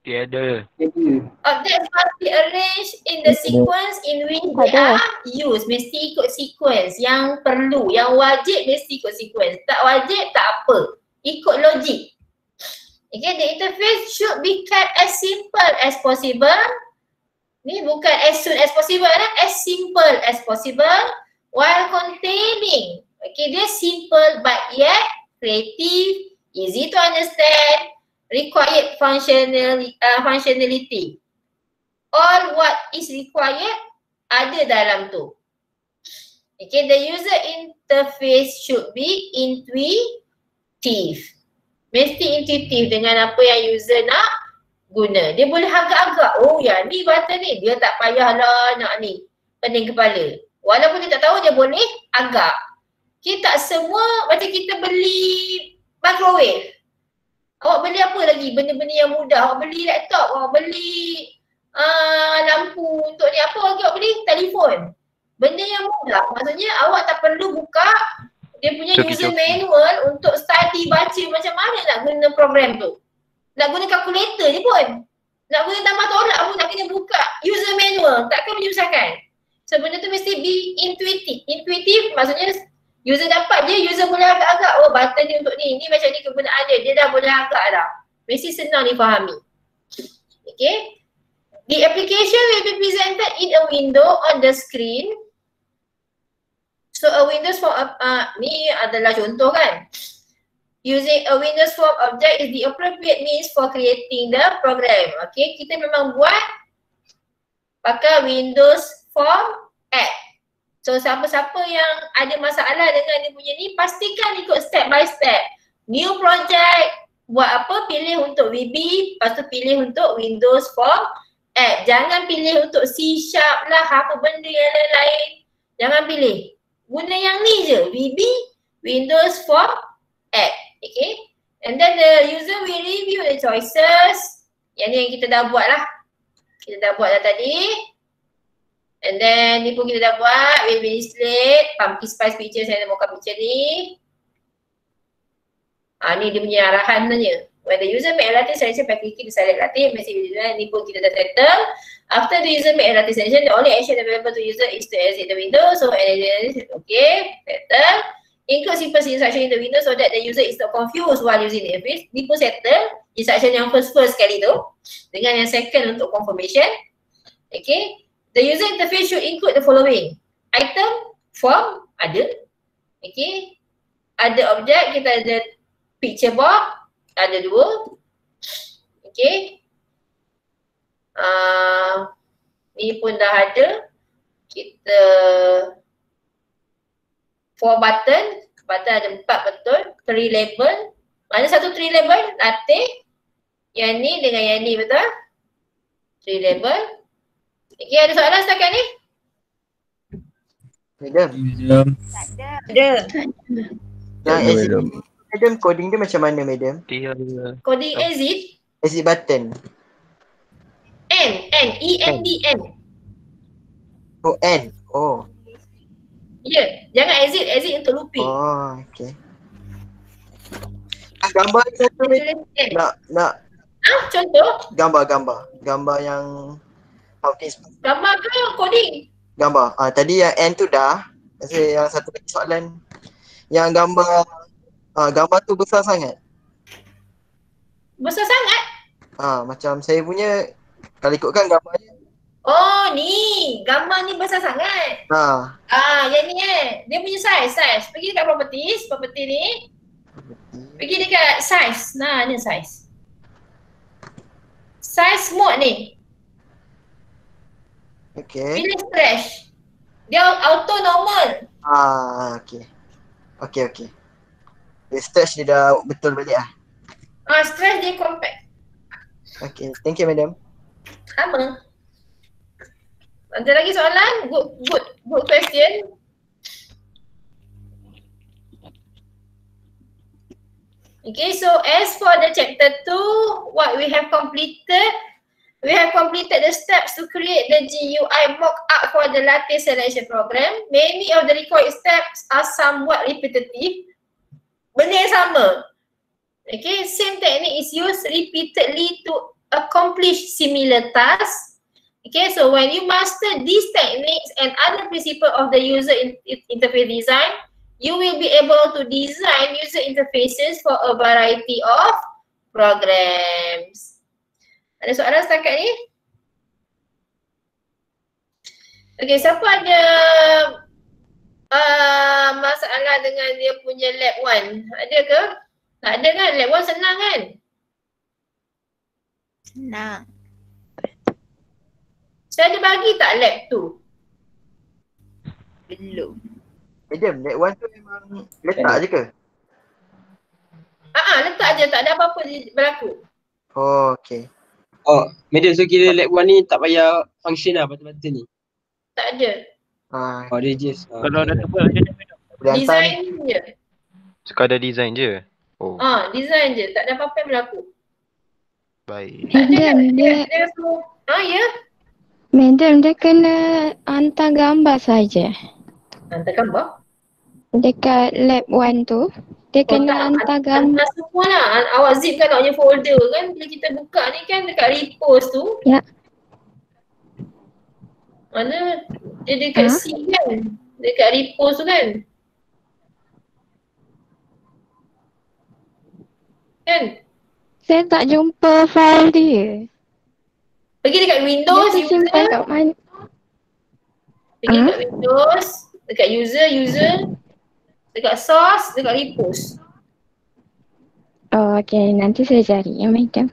[SPEAKER 2] Tiada.
[SPEAKER 1] Objects must be arranged in the sequence in which they are used. Mesti ikut sequence yang perlu. Yang wajib mesti ikut sequence. Tak wajib tak apa. Ikut logik. Okay, the interface should be kept as simple as possible. Ni bukan as soon as possible, as simple as possible while containing. Okay, dia simple but yet creative, easy to understand, required functionality. All what is required ada dalam tu. Okay, the user interface should be intuitive. Mesti intuitive dengan apa yang user nak guna. Dia boleh agak-agak, oh ya ni button ni, dia tak payahlah nak ni, pening kepala. Walaupun dia tak tahu, dia boleh agak. Okay, tak semua macam kita beli microwave. Awak beli apa lagi? Benda-benda yang mudah. Awak beli laptop, awak beli lampu untuk ni, apa lagi awak beli? Telefon. Benda yang mudah. Maksudnya awak tak perlu buka dia punya user manual untuk study, baca macam mana nak guna program tu. Nak guna kalkulator je pun. Nak guna tambah tolak pun nak kena buka user manual. Takkan menyusahkan. So benda tu mesti be intuitive. Intuitive maksudnya user dapat je, user boleh agak-agak. Oh button ni untuk ni. Ni macam ni kegunaan dia. Dia dah boleh agak dah. Mesti senang difahami. Okay. The application will be presented in a window on the screen. So a Windows form, ni adalah contoh kan. Using a Windows form object is the appropriate means for creating the program. Okay, kita memang buat pakai Windows form app. So siapa-siapa yang ada masalah dengan dia punya ni, pastikan ikut step by step. New project, buat apa? Pilih untuk VB, lepas tu pilih untuk Windows form app. Jangan pilih untuk C# lah, apa benda yang lain-lain. Jangan pilih. Guna yang ni je, VB, Windows form app. Okay, and then the user will review the choices. Yang ni yang kita dah buat lah. Kita dah buat dah tadi. And then ni pun kita dah buat. Will be displayed. Pumpkin spice picture, saya nak buka picture ni. Ni dia punya arahan sebenarnya. When the user make a latte selection by clicking the select latte, message ni pun kita dah settle. After the user make a latte selection, the only action available to user is to exit the window. So, okay, settle. Include simple instruction in the window so that the user is not confused while using the interface. Ni pun settle. Instruction yang first kali tu. Dengan yang second untuk confirmation. Okay. The user interface should include the following. Item, form, ada. Okay. Ada objek, kita ada picture box. Ada 2. Okay. Ni pun dah ada. Kita 4 button ada 4 betul. 3 label, Mana satu tree label? Latih. Yang ni dengan yang ni, betul? Tree label. Okay, ada soalan setakat ni?
[SPEAKER 9] Madam.
[SPEAKER 1] Ada.
[SPEAKER 9] Madam, coding dia macam mana, madam?
[SPEAKER 1] Coding exit.
[SPEAKER 9] Exit button.
[SPEAKER 1] E-N-D-N.
[SPEAKER 9] Oh, N. Oh.
[SPEAKER 1] Ya, jangan exit untuk looping.
[SPEAKER 9] Oh, okay. Gambar satu nak
[SPEAKER 1] contoh?
[SPEAKER 9] Gambar yang
[SPEAKER 1] gambar ke coding?
[SPEAKER 9] Gambar. Tadi yang N tu dah. Yang satu lagi soalan. Yang gambar tu besar sangat.
[SPEAKER 1] Besar sangat?
[SPEAKER 9] Macam saya punya kalau ikutkan gambarnya.
[SPEAKER 1] Oh ni, gambar ni besar sangat. Yang ni dia punya size. Pergi dekat property ni. Pergi dekat size. Nah, ni size. Size mode ni.
[SPEAKER 9] Okay.
[SPEAKER 1] Pilih stretch. Dia auto normal.
[SPEAKER 9] Okay. Dia stretch dia dah betul balik lah.
[SPEAKER 1] Stretch dia compact.
[SPEAKER 9] Okay, thank you madam.
[SPEAKER 1] Sama. Ada lagi soalan? Good question. Okay, so as for the chapter 2, what we have completed the steps to create the GUI mock-up for the lattice selection program. Many of the required steps are somewhat repetitive. Benda yang sama. Okay, same technique is used repeatedly to accomplish similar tasks. Okay, so when you master these techniques and other principles of the user interface design, you will be able to design user interfaces for a variety of programs. Ada soalan setakat ni? Okay, siapa ada masalah dengan dia punya lab 1? Ada ke? Tak ada kan? Lab 1 senang kan?
[SPEAKER 4] Senang.
[SPEAKER 1] Saya ada bagi tak lab 2?
[SPEAKER 4] Belum.
[SPEAKER 9] Madam, lab 1 tu memang letak je ke?
[SPEAKER 1] Letak je, tak ada apa-apa berlaku.
[SPEAKER 9] Oh, okay.
[SPEAKER 10] Oh, madam, so kira lab 1 ni tak payah function lah betul-betul ni?
[SPEAKER 1] Tak ada.
[SPEAKER 10] Oh, dia just
[SPEAKER 2] kalau dah tebal je
[SPEAKER 1] design je.
[SPEAKER 2] Sekadar design je? Oh.
[SPEAKER 1] Design je, tak ada apa-apa yang berlaku.
[SPEAKER 2] Baik.
[SPEAKER 3] Madam, dia
[SPEAKER 1] ya?
[SPEAKER 3] Madam, dia kena hantar gambar saja.
[SPEAKER 1] Hantar gambar?
[SPEAKER 3] Dekat lab 1 tu, dia kena hantar gambar.
[SPEAKER 1] Semua lah. Awak zipkan awak punya folder kan. Bila kita buka ni kan dekat repos tu.
[SPEAKER 3] Ya.
[SPEAKER 1] Mana? Dia dekat C kan? Dekat repos tu kan? Kan?
[SPEAKER 3] Saya tak jumpa file dia.
[SPEAKER 1] Pergi dekat Windows,
[SPEAKER 3] dia
[SPEAKER 1] user.
[SPEAKER 3] Kat mana?
[SPEAKER 1] Pergi dekat Windows, dekat user, dekat source, dekat repos.
[SPEAKER 3] Oh, okay. Nanti saya cari ya, madam.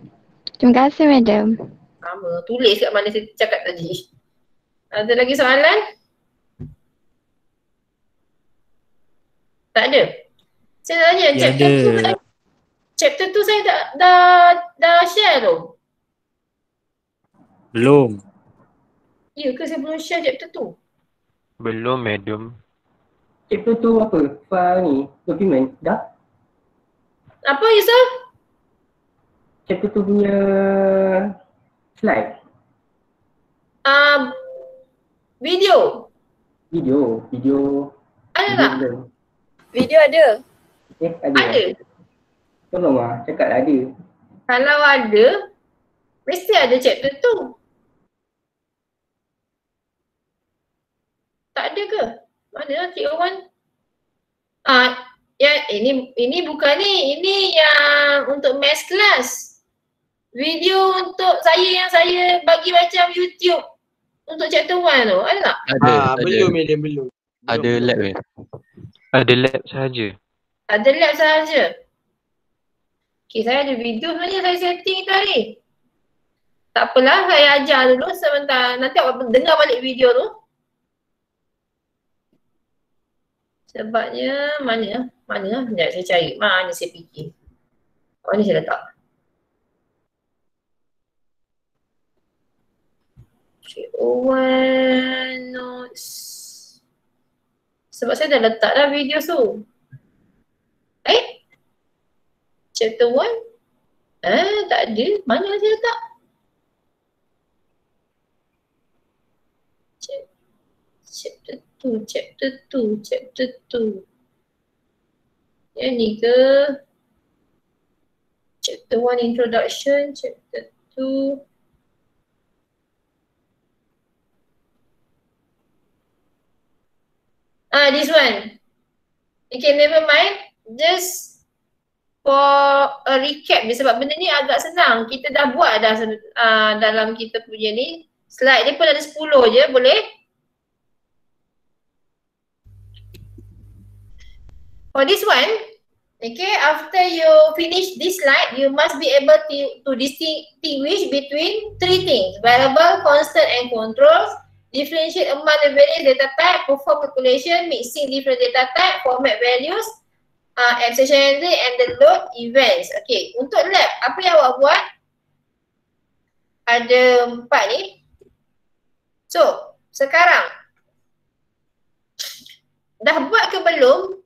[SPEAKER 3] Terima kasih, madam.
[SPEAKER 1] Sama. Tulis kat mana saya cakap tadi. Ada lagi soalan? Tak ada? Saya nak tanya, chapter tu saya dah share tu.
[SPEAKER 10] belum.
[SPEAKER 1] Ya ke saya belum share chapter tu?
[SPEAKER 2] Belum, madam.
[SPEAKER 11] Chapter tu apa? File ni, dokumen, dah?
[SPEAKER 1] Apa, Yusuf?
[SPEAKER 11] Chapter tu punya slide.
[SPEAKER 1] Video. Ada tak?
[SPEAKER 4] Video ada.
[SPEAKER 1] Ada.
[SPEAKER 11] Tolong cakap ada.
[SPEAKER 1] Kalau ada, mesti ada chapter tu. Tak ada ke? Mana Cik Wan? Ini bukan ni. Ini yang untuk maths class. Video untuk saya yang saya bagi macam YouTube untuk chapter 1 tu. Ada tak?
[SPEAKER 10] Ada. Belum, madam, belum.
[SPEAKER 2] Ada lab ke? Ada lab sahaja.
[SPEAKER 1] Ada lab sahaja. Okay, saya ada video sebenarnya saya setting tu hari. Tak apalah, saya ajar dulu sebentar. Nanti awak dengar balik video tu. Sebabnya mana? Sekejap saya cari. Mana saya fikir. Oh, ni saya letak. 301 notes. Sebab saya dah letak dah video tu. Chapter 1? Tak ada. Mana saya letak? Chapter 2. Yang ni ke? Chapter 1 introduction, chapter 2. This one. Okay, never mind. Just for a recap ni, sebab benda ni agak senang. Kita dah buat dah dalam kita punya ni. Slide dia pun ada 10 je, boleh? For this one, okay, after you finish this slide, you must be able to distinguish between 3 things: variable, constant and controls, differentiate among the various data type, perform calculation, mixing different data type, format values, abstraction handling and the load events. Okay, untuk lab, apa yang awak buat? Ada 4 ni. So, sekarang dah buat ke belum?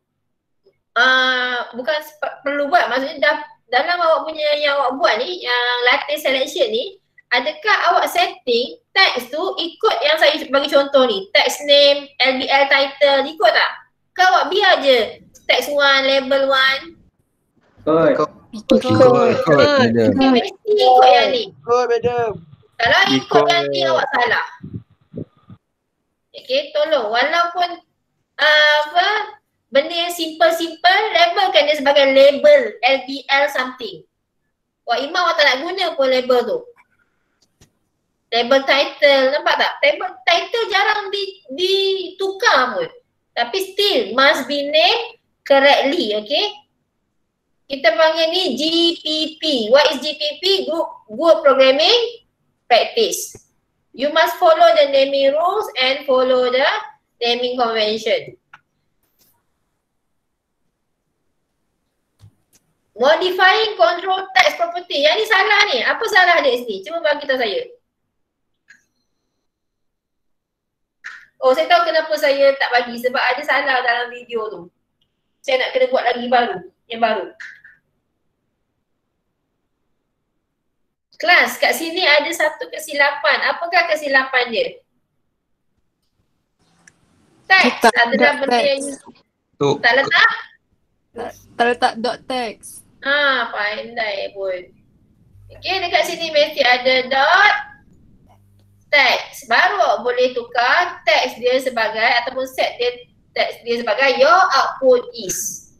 [SPEAKER 1] Bukan perlu buat, maksudnya dah dalam awak punya yang awak buat ni, yang lattice selection ni, adakah awak setting text tu ikut yang saya bagi contoh ni, text name, LBL title, ikut tak? Ke awak biar je text 1, label 1?
[SPEAKER 5] Ikut
[SPEAKER 1] Mesti ikut yang ni.
[SPEAKER 10] Ikut madam.
[SPEAKER 1] Kalau ikut yang ni awak salah. Okay, tolong walaupun benda yang simple-simple, labelkan dia sebagai label LBL something. Wah, Imam awak tak nak guna pun label tu. Label title, nampak tak? Label title jarang ditukar pun. Tapi still must be named correctly, okay? Kita panggil ni GPP. What is GPP? Good Programming Practice. You must follow the naming rules and follow the naming convention. Modifying control text property. Yang ni salah ni. Apa salah dia sini? Cuba bagi tahu saya. Oh, saya tahu kenapa saya tak bagi. Sebab ada salah dalam video tu. Saya nak kena buat lagi baru. Yang baru. Kelas, kat sini ada satu kesilapan. Apakah kesilapan dia? Text adalah benda yang tak letak?
[SPEAKER 12] Tak letak dot text.
[SPEAKER 1] Pandai pun. Okay, dekat sini mesti ada dot text. Baru boleh tukar text dia sebagai ataupun set dia text dia sebagai your output is.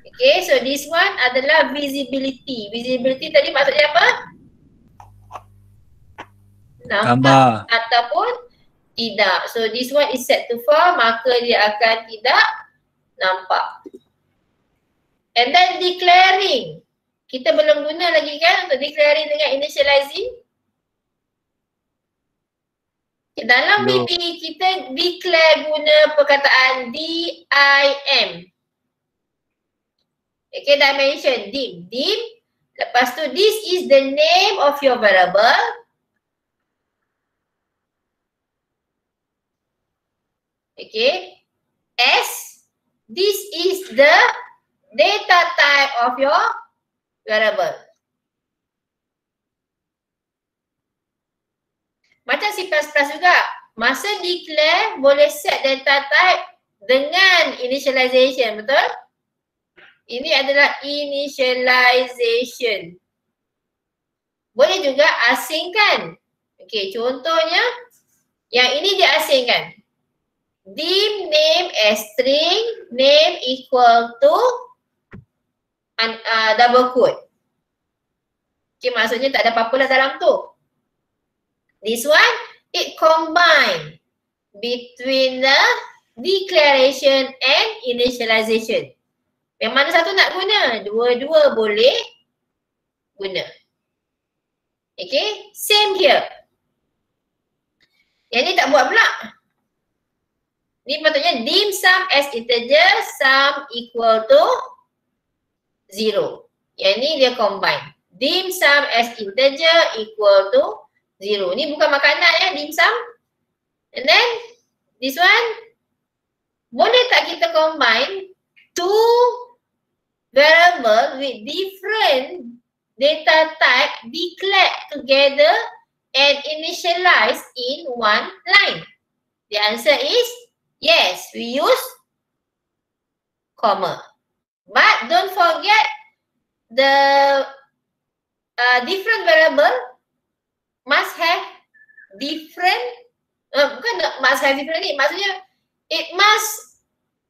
[SPEAKER 1] Okay, so this one adalah visibility. Visibility tadi maksudnya apa? Nampak ataupun tidak. So this one is set to false, maka dia akan tidak nampak. And then declaring. Kita belum guna lagi kan untuk declaring dengan initializing. Dalam VB kita declare guna perkataan DIM. Okay, dimension dim. Dim. Lepas tu this is the name of your variable. Okay. S. This is the data type of your variable. Macam C++ juga. Masa declare boleh set data type dengan initialization, betul? Ini adalah initialization. Boleh juga asingkan. Okay, contohnya yang ini dia asingkan. Dim name as string, name equal to double quote. Okay, maksudnya tak ada apa-apa lah dalam tu. This one, it combine between the declaration and initialization. Yang mana satu nak guna? Dua-dua boleh guna. Okay, same here. Yang ni tak buat pula. Ni patutnya dim sum as integer, sum equal to 0. Yang ni dia combine. Dim sum as integer equal to 0. Ni bukan makanan ya, dim sum. And then this one, boleh tak kita combine two variable with different data type declared together and initialized in one line? The answer is yes, we use comma. But don't forget the different variable must have different, bukan must have different ni, maksudnya it must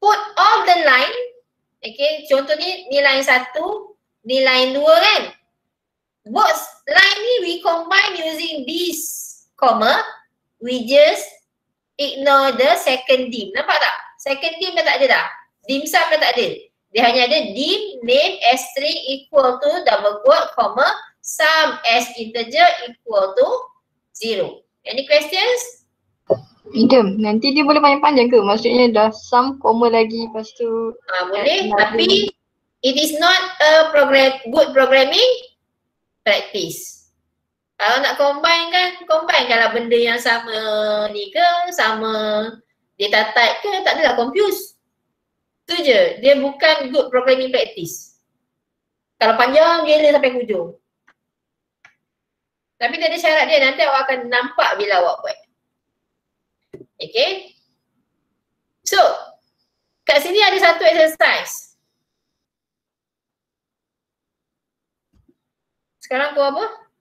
[SPEAKER 1] put all the line, okay, contoh ni line 1, ni line 2 kan. Both line ni we combine using this comma, we just ignore the second dim. Nampak tak? Second dim dah tak ada dah. Dim sum dah tak ada. Dia hanya ada dim name as string equal to double quote comma sum as integer equal to 0. Any questions?
[SPEAKER 12] Madam, nanti dia boleh panjang-panjang ke? Maksudnya dah sum, koma lagi, lepas tu
[SPEAKER 1] boleh, tapi it is not a good programming practice. Kalau nak combine kan, combine kalau benda yang sama ni ke, sama data type ke, tak adalah confuse. Itu je, dia bukan good programming practice. Kalau panjang, gila sampai hujung. Tapi dia ada syarat dia, nanti awak akan nampak bila awak buat. Okay. So, kat sini ada satu exercise. Sekarang kau apa?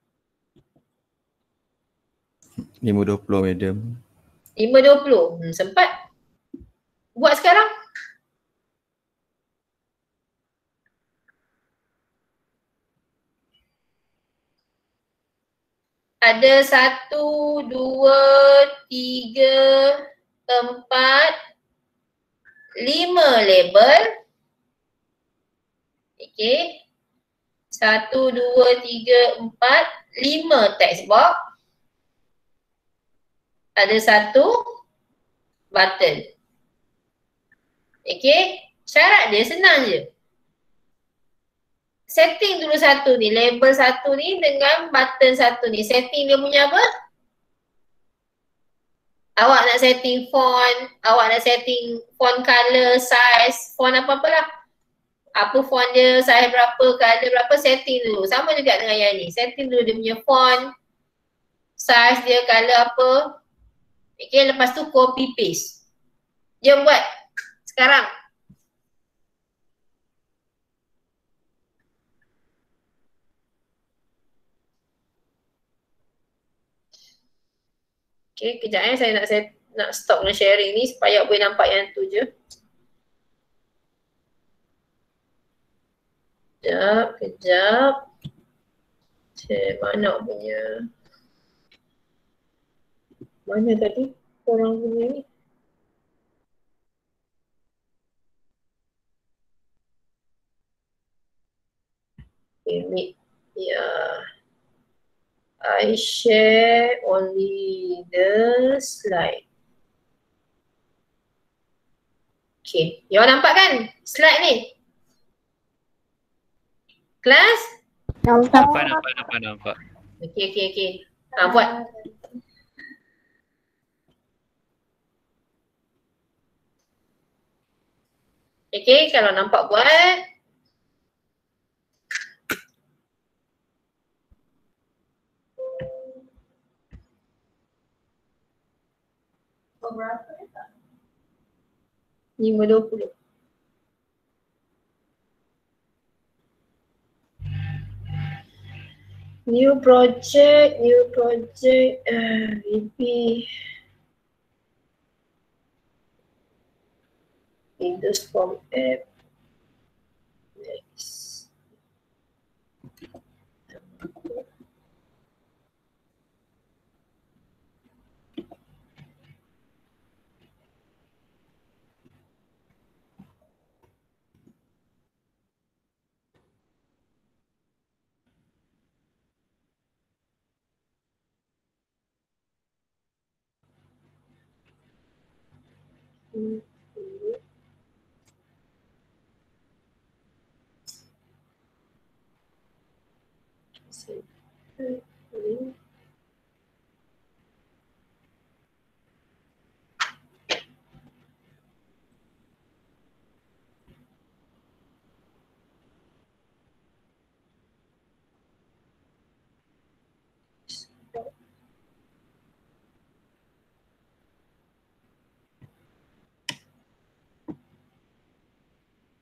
[SPEAKER 13] 5.20 madam.
[SPEAKER 1] 5.20. Sempat. Buat sekarang. Ada 1, 2, 3, 4, 5 label. Okay. 1, 2, 3, 4, 5 text box. Ada 1 button. Okay. Syarat dia senang je. Setting dulu satu ni, label satu ni dengan button satu ni. Setting dia punya apa? Awak nak setting font, awak nak setting font color, size, font apa-apalah. Apa font dia, size berapa, color berapa, setting dulu. Sama juga dengan yang ni. Setting dulu dia punya font, size dia, color apa. Okay, lepas tu copy paste. Jom buat sekarang. Okay, kejap saya nak stop dengan sharing ni supaya boleh nampak yang tu je. Kejap. Mana punya? Mana tadi korang punya ni? Okay, I share only the slide. Okay, you all nampak kan slide ni? Kelas?
[SPEAKER 2] Nampak.
[SPEAKER 1] Okay. Buat. Okay, kalau nampak buat. Berapa ya? 5.20. New project, maybe Windows Form app. Next.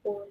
[SPEAKER 1] pun.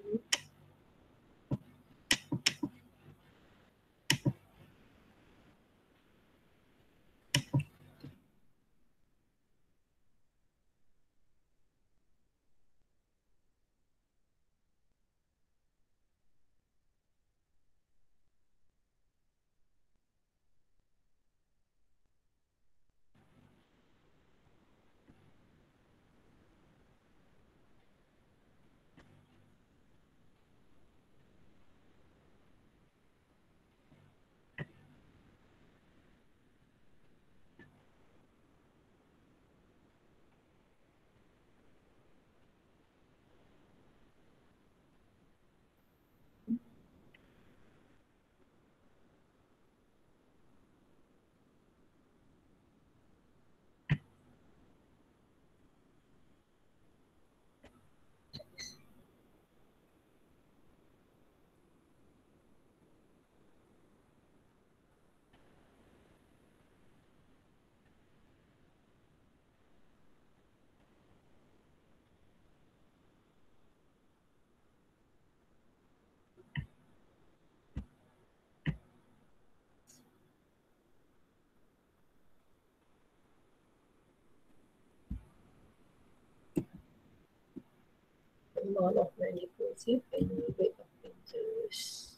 [SPEAKER 1] Amount of money received and rate of interest.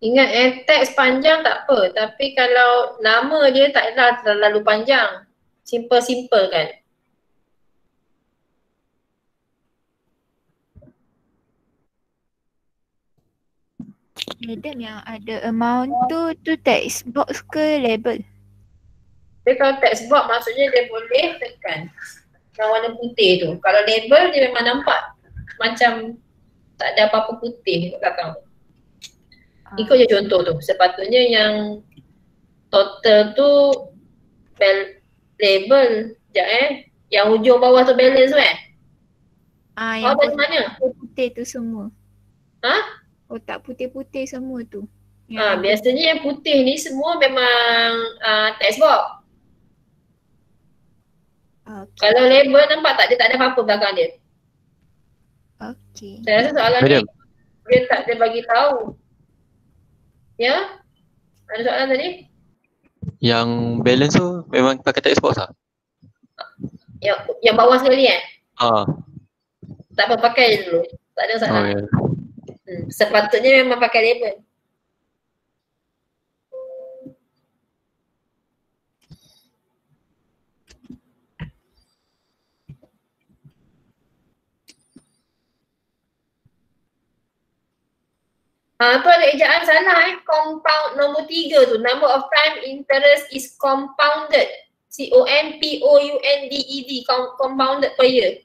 [SPEAKER 1] Ingat teks panjang tak apa, tapi kalau nama dia taklah terlalu panjang. Simple-simple kan.
[SPEAKER 4] Madam, yang ada amount tu text box ke label?
[SPEAKER 1] Tapi kalau text box maksudnya dia boleh tekan yang warna putih tu. Kalau label dia memang nampak macam tak ada apa-apa putih kat belakang. Ikut je contoh tu. Sepatutnya yang total tu label. Sekejap yang hujung bawah tu balance tu
[SPEAKER 4] Yang
[SPEAKER 1] dari mana?
[SPEAKER 4] Putih tu semua.
[SPEAKER 1] Ha?
[SPEAKER 4] Kotak putih-putih semua tu.
[SPEAKER 1] Biasanya yang putih ni semua memang text box.
[SPEAKER 4] Okay.
[SPEAKER 1] Kalau label nampak tak, dia tak ada apa-apa belakang dia.
[SPEAKER 4] Okay.
[SPEAKER 1] Saya rasa soalan ni dia tak ada bagi tahu. Ya? Ada soalan tadi?
[SPEAKER 13] Yang balance tu memang pakai text box lah?
[SPEAKER 1] Yang bawah sekali tak apa, pakai je dulu. Tak ada masalah. Sepatutnya memang pakai label. Tu ada ejaan salah compound nombor 3 tu. Number of prime interest is compounded. C-O-M-P-O-U-N-D-E-D. Compounded per year.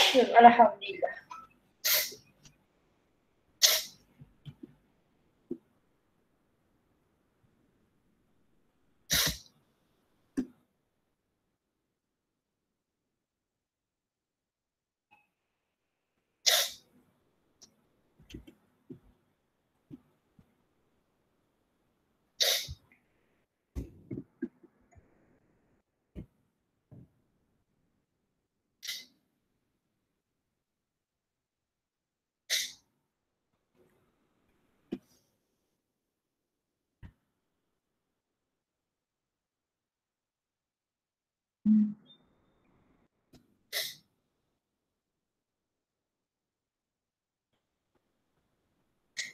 [SPEAKER 1] Alhamdulillah.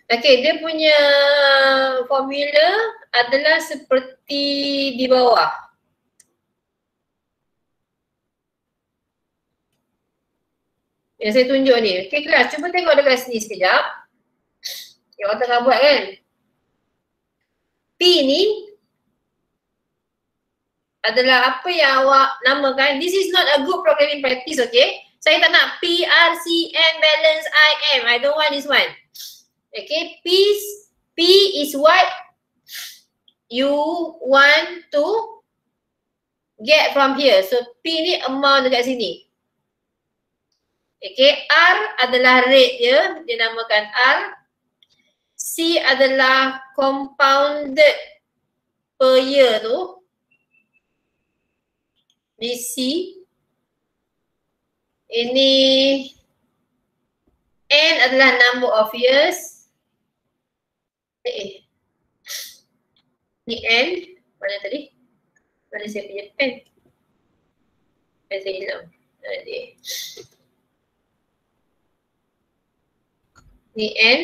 [SPEAKER 1] Okey, dia punya formula adalah seperti di bawah. Yang saya tunjuk ni. Okey kelas, cuba tengok dekat sini sekejap. Yang awak tengah buat kan. P ni adalah apa yang awak namakan. This is not a good programming practice, okay. Saya tak nak P, R, C, M, balance, I, M. I don't want this one. Okay, P P is what you want to get from here. So P ni amount dekat sini. Okay, R adalah rate dia, dia namakan R. C adalah compounded per year tu. Ni C. Ini N adalah number of years. Ni N. Mana tadi? Mana saya punya pen? Pen saya hilang. Ni N.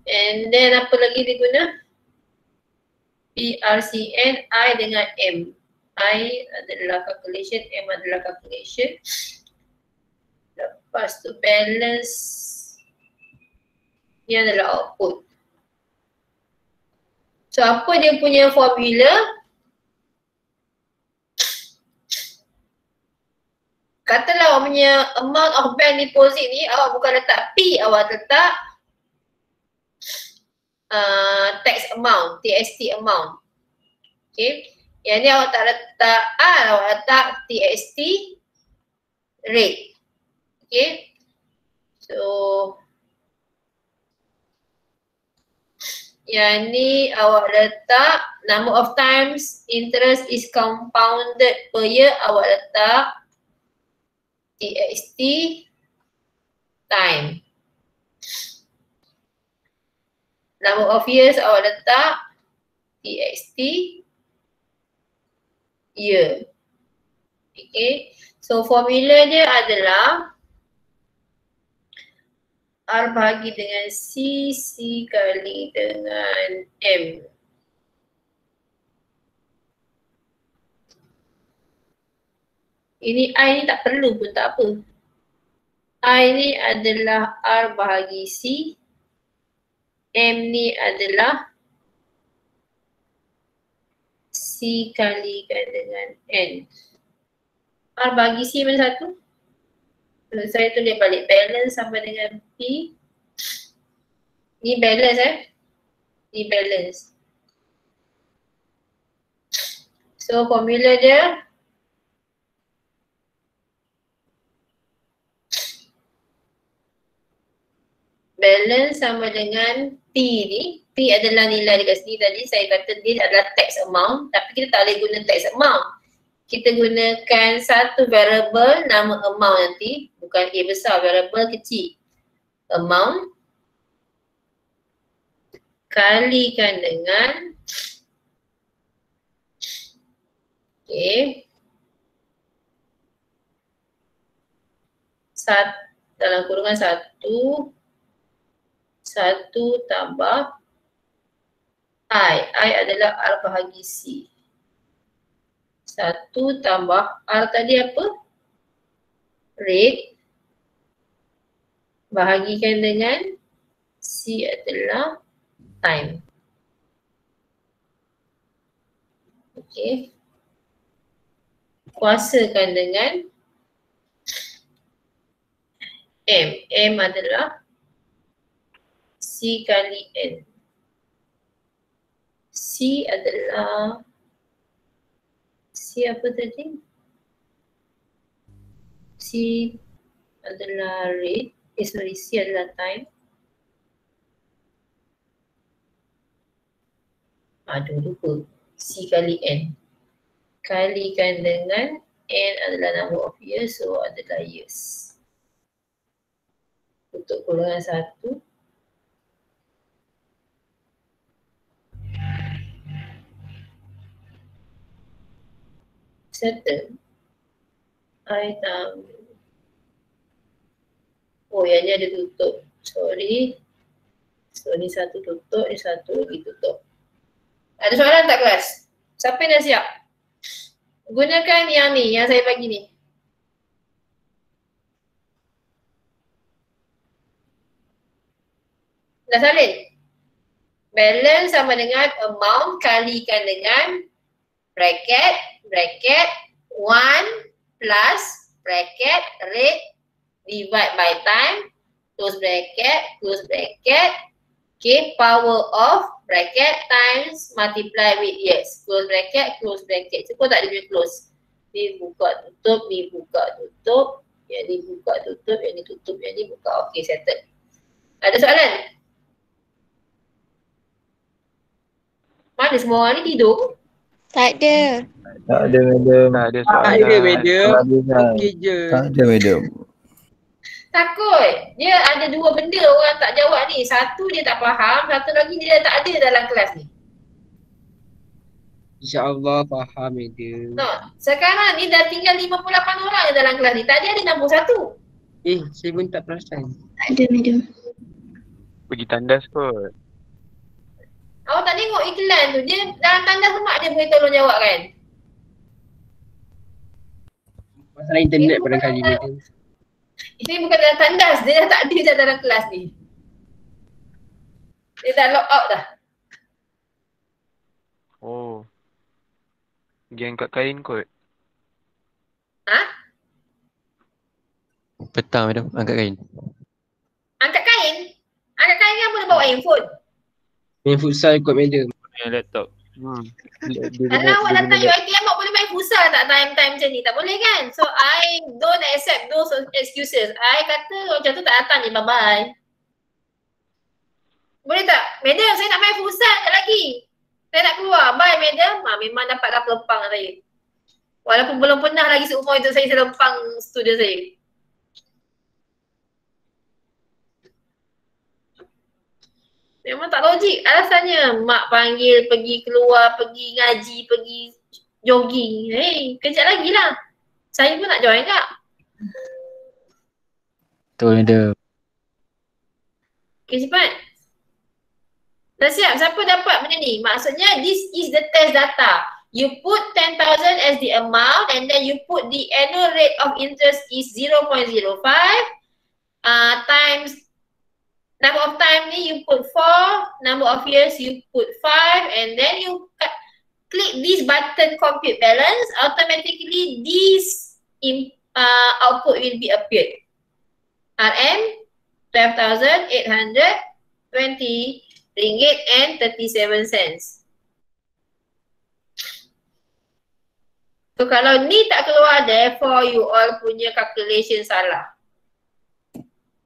[SPEAKER 1] And then apa lagi dia guna? PRCN, I dengan M. I adalah calculation, M adalah calculation. Lepas tu balance. Ini adalah output. So apa dia punya formula? Katalah awak punya amount of bank deposit ni awak bukan letak P, awak letak tax amount, TST amount. Okay. Yang ni awak tak letak R, awak letak TST rate. Okay. So yang ni awak letak number of times interest is compounded per year, awak letak TXT time. Number of years awak letak TXT year. Okay. So formula dia adalah R bahagi dengan C, C kali dengan M. Ini I ni tak perlu pun tak apa. I ni adalah R bahagi C. M ni adalah C kalikan dengan N. R bagi C mana satu? Saya tulis balik balance sama dengan P. Ni balance Ni balance. So formula dia balance sama dengan P ni. P adalah nilai dekat sini tadi. Saya kata dia adalah tax amount. Tapi kita tak boleh guna tax amount. Kita gunakan satu variable nama amount nanti. Bukan A besar, variable kecil. Amount kalikan dengan dalam kurungan 1 tambah I adalah R bahagi C. 1 tambah R tadi apa? Rate. Bahagikan dengan C adalah time. Okay. Kuasakan dengan M. M adalah C kali N. C adalah C apa tadi? C adalah rate. C adalah time. Aduh lupa. C kali N. Kalikan dengan N adalah number of years, so adalah years. Untuk kurungan 1. Settle. I tambah. Oh yang ni ada tutup. Sorry. So ni satu tutup, ni satu lagi tutup. Ada soalan tak kelas? Siapa yang dah siap? Gunakan yang ni, yang saya bagi ni. Dah salin? Balance sama dengan amount kalikan dengan bracket 1 plus bracket rate divide by time, close bracket Okay, power of bracket times multiply with yes. Close bracket, close bracket. Cukup tak dia punya close? Ni buka tutup, ni buka tutup. Yang ni buka tutup, yang ni tutup, yang ni buka. Okay, settle. Ada soalan? Mana semua orang ni tidur?
[SPEAKER 4] Tak ada.
[SPEAKER 2] Tak ada, madam. Tak ada soalan.
[SPEAKER 10] Tak ada, madam. Okey je.
[SPEAKER 14] Tak ada, madam.
[SPEAKER 1] Takut. Dia ada dua benda orang tak jawab ni. Satu dia tak faham, satu lagi dia tak ada dalam kelas ni.
[SPEAKER 10] InsyaAllah faham, madam.
[SPEAKER 1] No. Sekarang ni dah tinggal 58 orang je dalam kelas ni. Tadi ada 61.
[SPEAKER 10] Saya pun tak perasan.
[SPEAKER 12] Tak ada, madam.
[SPEAKER 2] Pergi tandas kot.
[SPEAKER 1] Awak tak tengok iklan tu. Dia dalam tanda semak dia boleh tolong jawab kan?
[SPEAKER 10] Masalah internet barangkali, madam.
[SPEAKER 1] Ini bukan dalam tandas. Dia dah tak ada dah dalam kelas ni. Dia dah log out dah.
[SPEAKER 2] Oh. Pergi angkat kain kot.
[SPEAKER 1] Ha?
[SPEAKER 13] Petang, madam. Angkat kain.
[SPEAKER 1] Angkat kain? Angkat kain kan boleh bawa handphone?
[SPEAKER 10] Main futsal kot, madam.
[SPEAKER 2] Yang laptop.
[SPEAKER 1] Kalau awak datang UiTM awak boleh main futsal tak time-time macam ni? Tak boleh kan? So I don't accept those excuses. I kata macam tu tak datang ni, bye-bye. Boleh tak? Madam, saya nak main futsal sekejap lagi. Saya nak keluar. Bye, madam. Memang dapatlah pelepang saya. Walaupun belum pernah lagi seumur itu saya lempang student saya. Memang tak logik alasannya. Mak panggil pergi keluar, pergi ngaji, pergi jogging. Hey, kejap lagi lah. Saya pun nak join kak.
[SPEAKER 14] Betul, madam.
[SPEAKER 1] Okay, cepat. Dah siap? Siapa dapat benda ni? Maksudnya this is the test data. You put 10,000 as the amount and then you put the annual rate of interest is 0.05 times number of time ni you put 4, number of years you put 5 and then you click this button compute balance, automatically this output will be appeared. RM 12,820 ringgit and 37 cents. So kalau ni tak keluar, therefore you all punya calculation salah.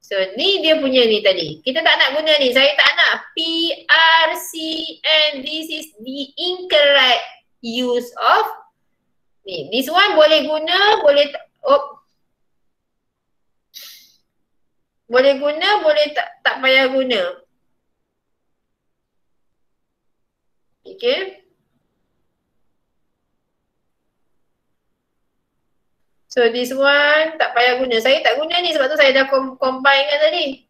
[SPEAKER 1] So ni dia punya ni tadi. Kita tak nak guna ni. Saya tak nak PRCN. This is the incorrect use of ni. This one boleh guna, boleh boleh guna, boleh tak payah guna. Okay. So this one tak payah guna. Saya tak guna ni sebab tu saya dah combine kan tadi.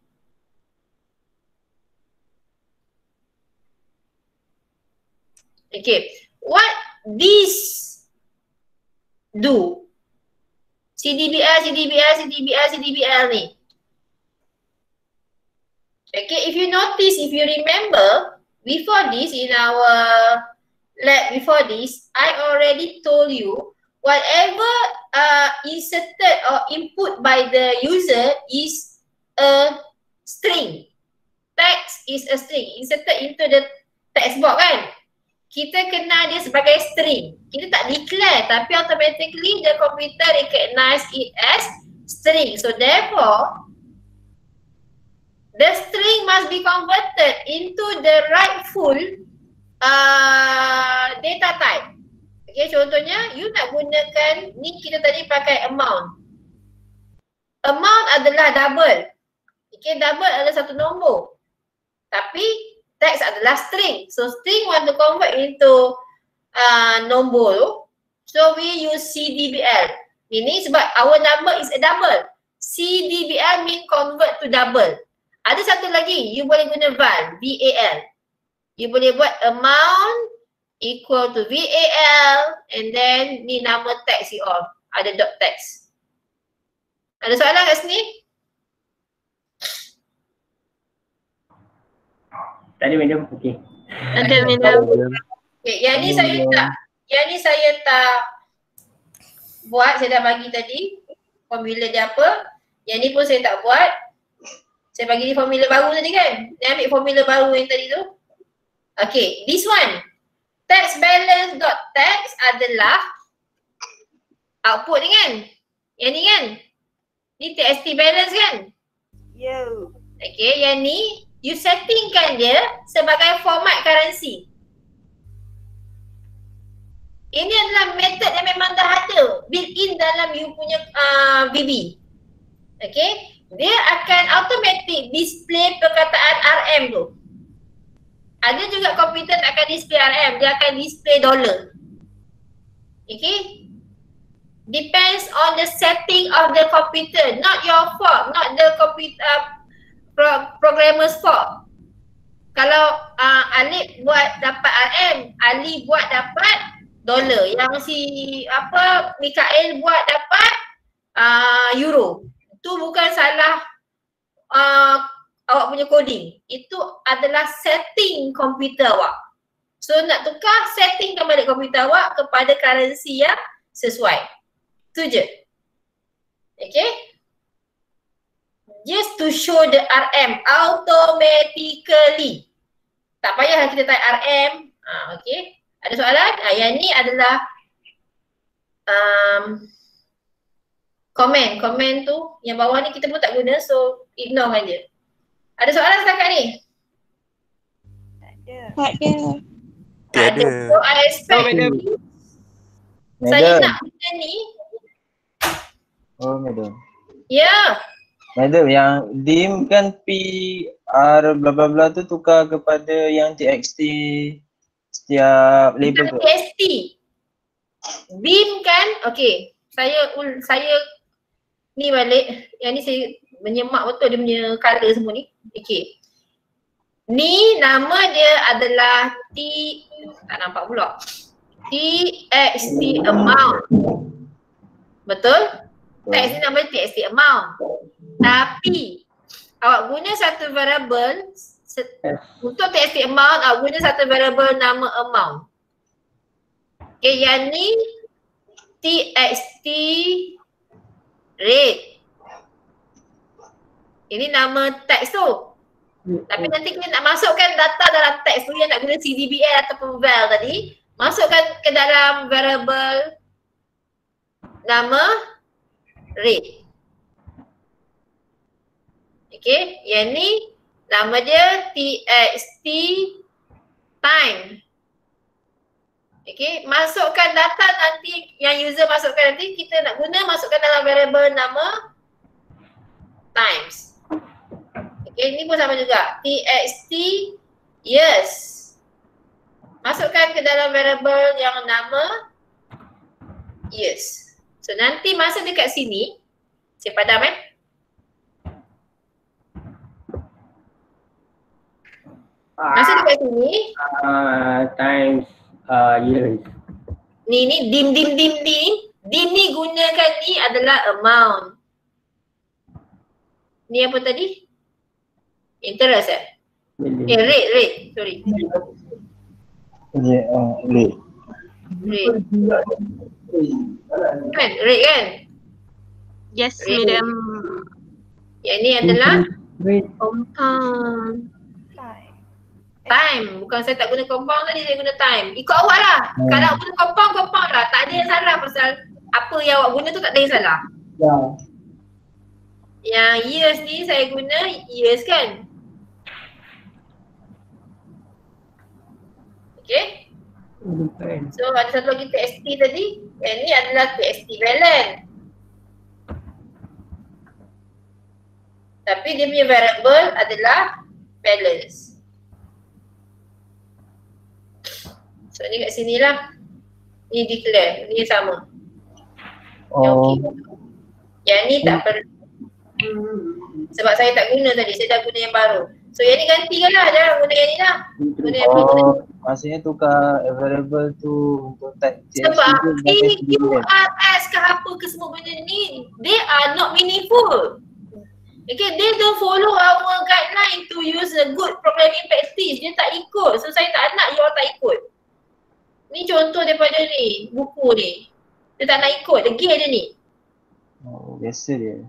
[SPEAKER 1] Okay. What this do? CDBL ni. Okay, if you notice, if you remember, before this in our lab before this, I already told you whatever inserted or input by the user is a string. Text is a string inserted into the text box kan. Kita kenal dia sebagai string. Kita tak declare tapi automatically the computer recognize it as string. So therefore, the string must be converted into the rightful data type. Okay, contohnya you nak gunakan ni, kita tadi pakai amount. Amount adalah double. Okay, double adalah satu nombor. Tapi text adalah string. So string want to convert into nombor. So we use CDBL. Ini sebab our number is a double. CDBL mean convert to double. Ada satu lagi, you boleh guna val, VAL. You boleh buat amount equal to VAL and then ni nama text you all. Ada dot text. Ada soalan kat sini?
[SPEAKER 11] Tak ada, madam. Okey.
[SPEAKER 1] Ada, madam. Okay, yang ni saya tak buat, saya dah bagi tadi formula dia apa. Yang ni pun saya tak buat. Saya bagi dia formula baru tadi kan. Dia ambil formula baru yang tadi tu. Okay, this one. Tax balance dot tax adalah output ni kan. Yang ni kan. Ni TXT balance kan.
[SPEAKER 4] Yo.
[SPEAKER 1] Okay, yang ni you settingkan dia sebagai format currency. Ini adalah method yang memang dah ada built-in dalam you punya VB. Okay, dia akan automatic display perkataan RM tu. Ada juga komputer tak akan display RM, dia akan display dollar. Okay, depends on the setting of the computer, not your fault, not the computer programmer's fault. Kalau Alif buat dapat RM, Ali buat dapat dollar. Yang si Mikael buat dapat euro. Itu bukan salah awak punya coding. Itu adalah setting komputer awak. So nak tukar, settingkan balik komputer awak kepada currency yang sesuai. Itu je. Okay. Just to show the RM automatically. Tak payah kita type RM. Okay. Ada soalan? Yang ni adalah komen. Komen tu yang bawah ni kita pun tak guna, so ignore je. Ada soalan setakat ni?
[SPEAKER 4] Tak ada.
[SPEAKER 1] Tak ada. So I expect saya nak guna ni.
[SPEAKER 14] Oh, madam.
[SPEAKER 1] Ya.
[SPEAKER 14] Madam, yang dim kan PR bla bla bla tu tukar kepada yang TXT setiap label tu.
[SPEAKER 1] TXT. BIM kan, okey. Saya ni balik. Yang ni saya menyemak betul dia punya color semua ni. Okey. Ni nama dia adalah tak nampak pula. TXT amount. Betul? TXT nama dia TXT amount. Tapi awak guna satu variable untuk TXT amount, awak guna satu variable nama amount. Okay, yang ni TXT rate. Ini nama teks tu. Tapi nanti kita nak masukkan data dalam teks tu yang nak guna CDBL ataupun val tadi, masukkan ke dalam variable nama rate. Okay, yang ni nama dia TXT time. Okay, masukkan data nanti yang user masukkan nanti kita nak guna masukkan dalam variable nama times. Okay, ni pun sama juga. TXT years. Masukkan ke dalam variable yang nama years. So nanti masa dekat sini, saya padam masa dekat sini
[SPEAKER 11] times years.
[SPEAKER 1] Ni dim ni gunakan ni adalah amount. Ni apa tadi? Interest rate, sorry.
[SPEAKER 14] Rate.
[SPEAKER 1] Kan, rate kan?
[SPEAKER 15] Yes,
[SPEAKER 1] rate.
[SPEAKER 15] madam.
[SPEAKER 1] Yang ni adalah compound. Time. Bukan saya tak guna compound tadi, saya guna time. Ikut awak lah. Kalau awak guna compound lah. Tak ada yang salah pasal apa yang awak guna tu tak ada yang salah. Yang years ni saya guna years kan. Okay. So ada satu lagi TXT tadi. Yang ni adalah TXT balance. Tapi dia punya variable adalah balance. So ni kat sini lah. Ni declare. Ni sama. Yang okay. Yang ni tak perlu. Sebab saya tak guna tadi. Saya dah guna yang baru. So yang ni gantikan lah. Jangan guna yang ni lah. Guna yang baru.
[SPEAKER 14] Maksudnya tukar variable tu untuk type TXT.
[SPEAKER 1] Sebab PQRS ke apa ke semua benda ni, they are not meaningful. Okay, they don't follow our guideline to use a good programming practice. Dia tak ikut. So saya tak nak you all tak ikut. Ni contoh daripada ni, buku ni. Dia tak nak ikut, degil dia ni.
[SPEAKER 14] Oh, biasa dia.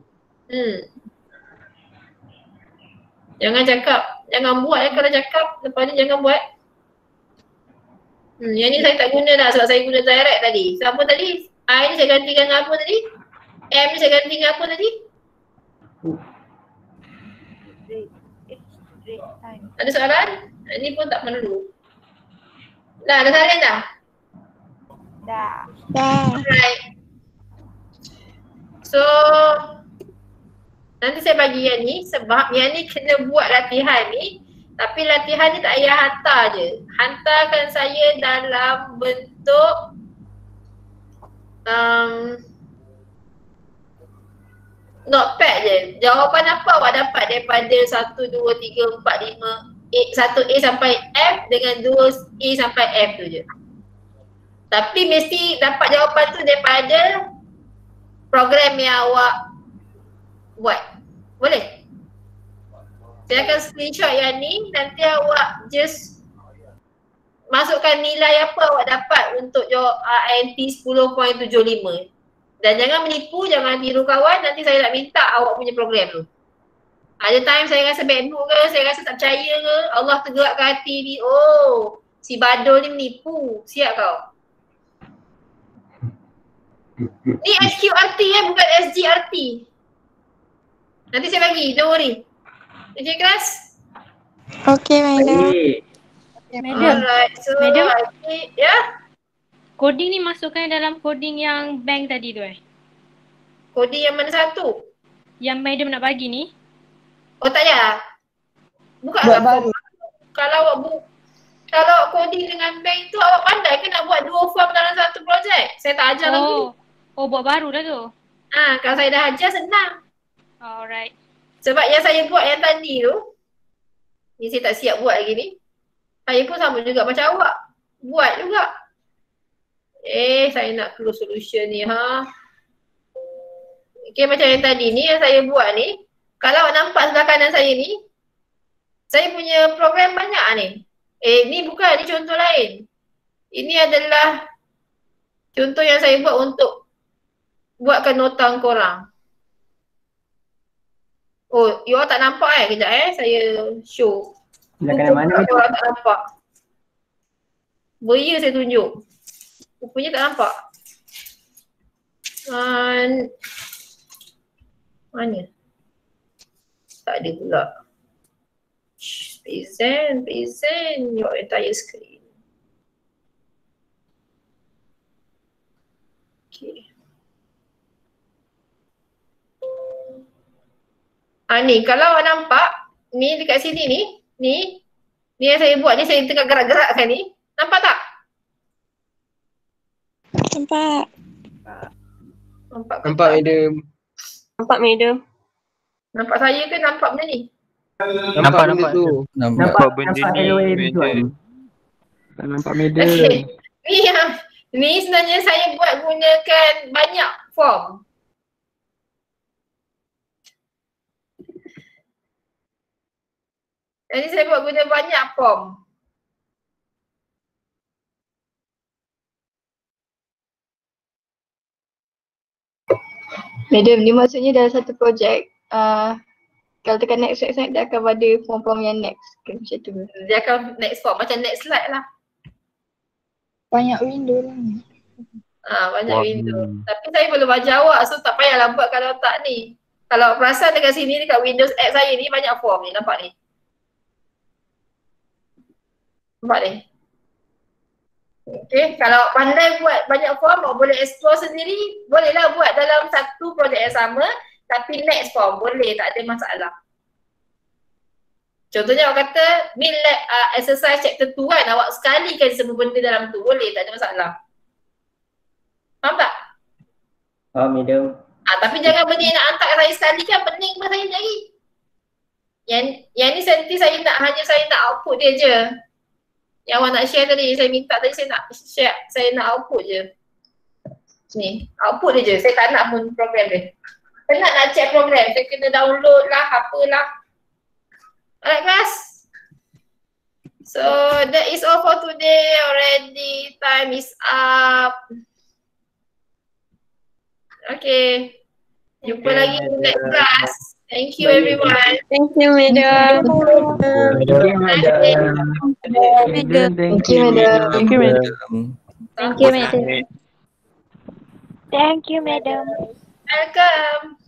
[SPEAKER 1] Jangan cakap, jangan buat kalau cakap, lepas ni jangan buat. Yang ni saya tak guna dah sebab saya guna direct tadi. Siapa tadi? I ni saya ganti dengan apa tadi? M ni saya ganti dengan apa tadi? Ada soalan? Ini pun tak perlu. Dah, dah salin dah?
[SPEAKER 4] Dah.
[SPEAKER 1] Alright. So, nanti saya bagi yang ni sebab yang ni kena buat latihan ni. Tapi latihan ni tak payah hantar je. Hantarkan saya dalam bentuk notepad je. Jawapan apa awak dapat daripada 1, 2, 3, 4, 5 1A sampai F dengan 2A sampai F tu je. Tapi mesti dapat jawapan tu daripada program yang awak buat. Boleh? Saya akan screenshot yang ni, nanti awak just masukkan nilai apa awak dapat untuk INT 10.75. Dan jangan menipu, jangan tiru kawan, nanti saya nak minta awak punya program tu. Ada time saya rasa bad mood ke, saya rasa tak percaya ke, Allah tergerakkan hati ni, oh si Badul ni menipu, siap kau. Ni SQRT bukan SGRT. Nanti saya bagi, don't worry. Okay kelas?
[SPEAKER 3] Okay, madam.
[SPEAKER 8] Madam,
[SPEAKER 1] Alright, so
[SPEAKER 8] Madam?
[SPEAKER 1] Ya?
[SPEAKER 8] Coding ni masukkan dalam coding yang bank tadi tu
[SPEAKER 1] Coding yang mana satu?
[SPEAKER 8] Yang madam nak bagi ni.
[SPEAKER 1] Oh tak payah? Buka
[SPEAKER 11] Buat
[SPEAKER 1] lah
[SPEAKER 11] baru.
[SPEAKER 1] Kalau awak kalau coding dengan bank tu awak pandai ke nak buat 2 form dalam satu projek? Saya tak ajar lagi.
[SPEAKER 8] Oh buat baru dah tu.
[SPEAKER 1] Kalau saya dah ajar senang.
[SPEAKER 8] Alright.
[SPEAKER 1] Sebab yang saya buat yang tadi tu, ni saya tak siap buat lagi ni. Saya pun sama juga macam awak. Buat juga. Saya nak close solution ni Okay, macam yang tadi ni yang saya buat ni. Kalau awak nampak sebelah kanan saya ni, saya punya program banyak ni. Ni bukan, ni contoh lain. Ini adalah contoh yang saya buat untuk buatkan nota korang. Oh, you all tak nampak kejap saya show.
[SPEAKER 11] Sebelah kanan mana?
[SPEAKER 1] You all tak nampak. Beria saya tunjuk. Rupanya tak nampak. Mana? Tak ada pula. Present your entire screen. Okay. Ni kalau awak nampak, ni dekat sini ni yang saya buat ni, saya tengah gerak-gerakkan ni. Nampak tak?
[SPEAKER 3] Nampak.
[SPEAKER 10] Nampak madam.
[SPEAKER 15] Nampak madam.
[SPEAKER 1] Nampak saya ke nampak benda ni?
[SPEAKER 10] Nampak benda tu.
[SPEAKER 2] Nampak benda ni.
[SPEAKER 11] Tak nampak madam.
[SPEAKER 1] Okay. Ni sebenarnya saya buat gunakan banyak form. Jadi saya buat guna banyak form.
[SPEAKER 12] Madam, ni maksudnya dalam satu projek, kalau tekan next dia akan ada form-form yang next ke macam tu.
[SPEAKER 1] Dia akan next form, macam next slide lah.
[SPEAKER 3] Banyak window lah.
[SPEAKER 1] Banyak window. Tapi saya belum ajar awak, so tak payahlah buat kalau tak ni. Kalau perasan dekat sini, dekat Windows X saya ni banyak form ni, nampak ni? Nampak ni? Okay, kalau pandai buat banyak form, awak boleh explore sendiri, bolehlah buat dalam satu projek yang sama, tapi next form boleh, tak ada masalah. Contohnya awak kata, mid lab exercise chapter 2 kan, awak sekalikan semua benda dalam tu, boleh, tak ada masalah. Faham tak?
[SPEAKER 11] Madam.
[SPEAKER 1] Tapi jangan benda yang nak hantar saya sekali kan, pening pun saya lagi. Yang ni nanti saya nak output dia je. Yang awak nak share tadi, saya minta tadi saya nak share, saya nak output je. Ni, output dia je, saya tak nak pun program dia. Penat nak check program, saya kena download lah, apalah. Alright guys. So that is all for today already, time is up. Okay, jumpa lagi next class. Thank you everyone.
[SPEAKER 15] Thank you, madam.
[SPEAKER 11] Thank you, madam.
[SPEAKER 12] Thank you, madam.
[SPEAKER 3] Thank you, madam.
[SPEAKER 12] Thank you, madam.
[SPEAKER 4] Thank you, madam.
[SPEAKER 1] Welcome.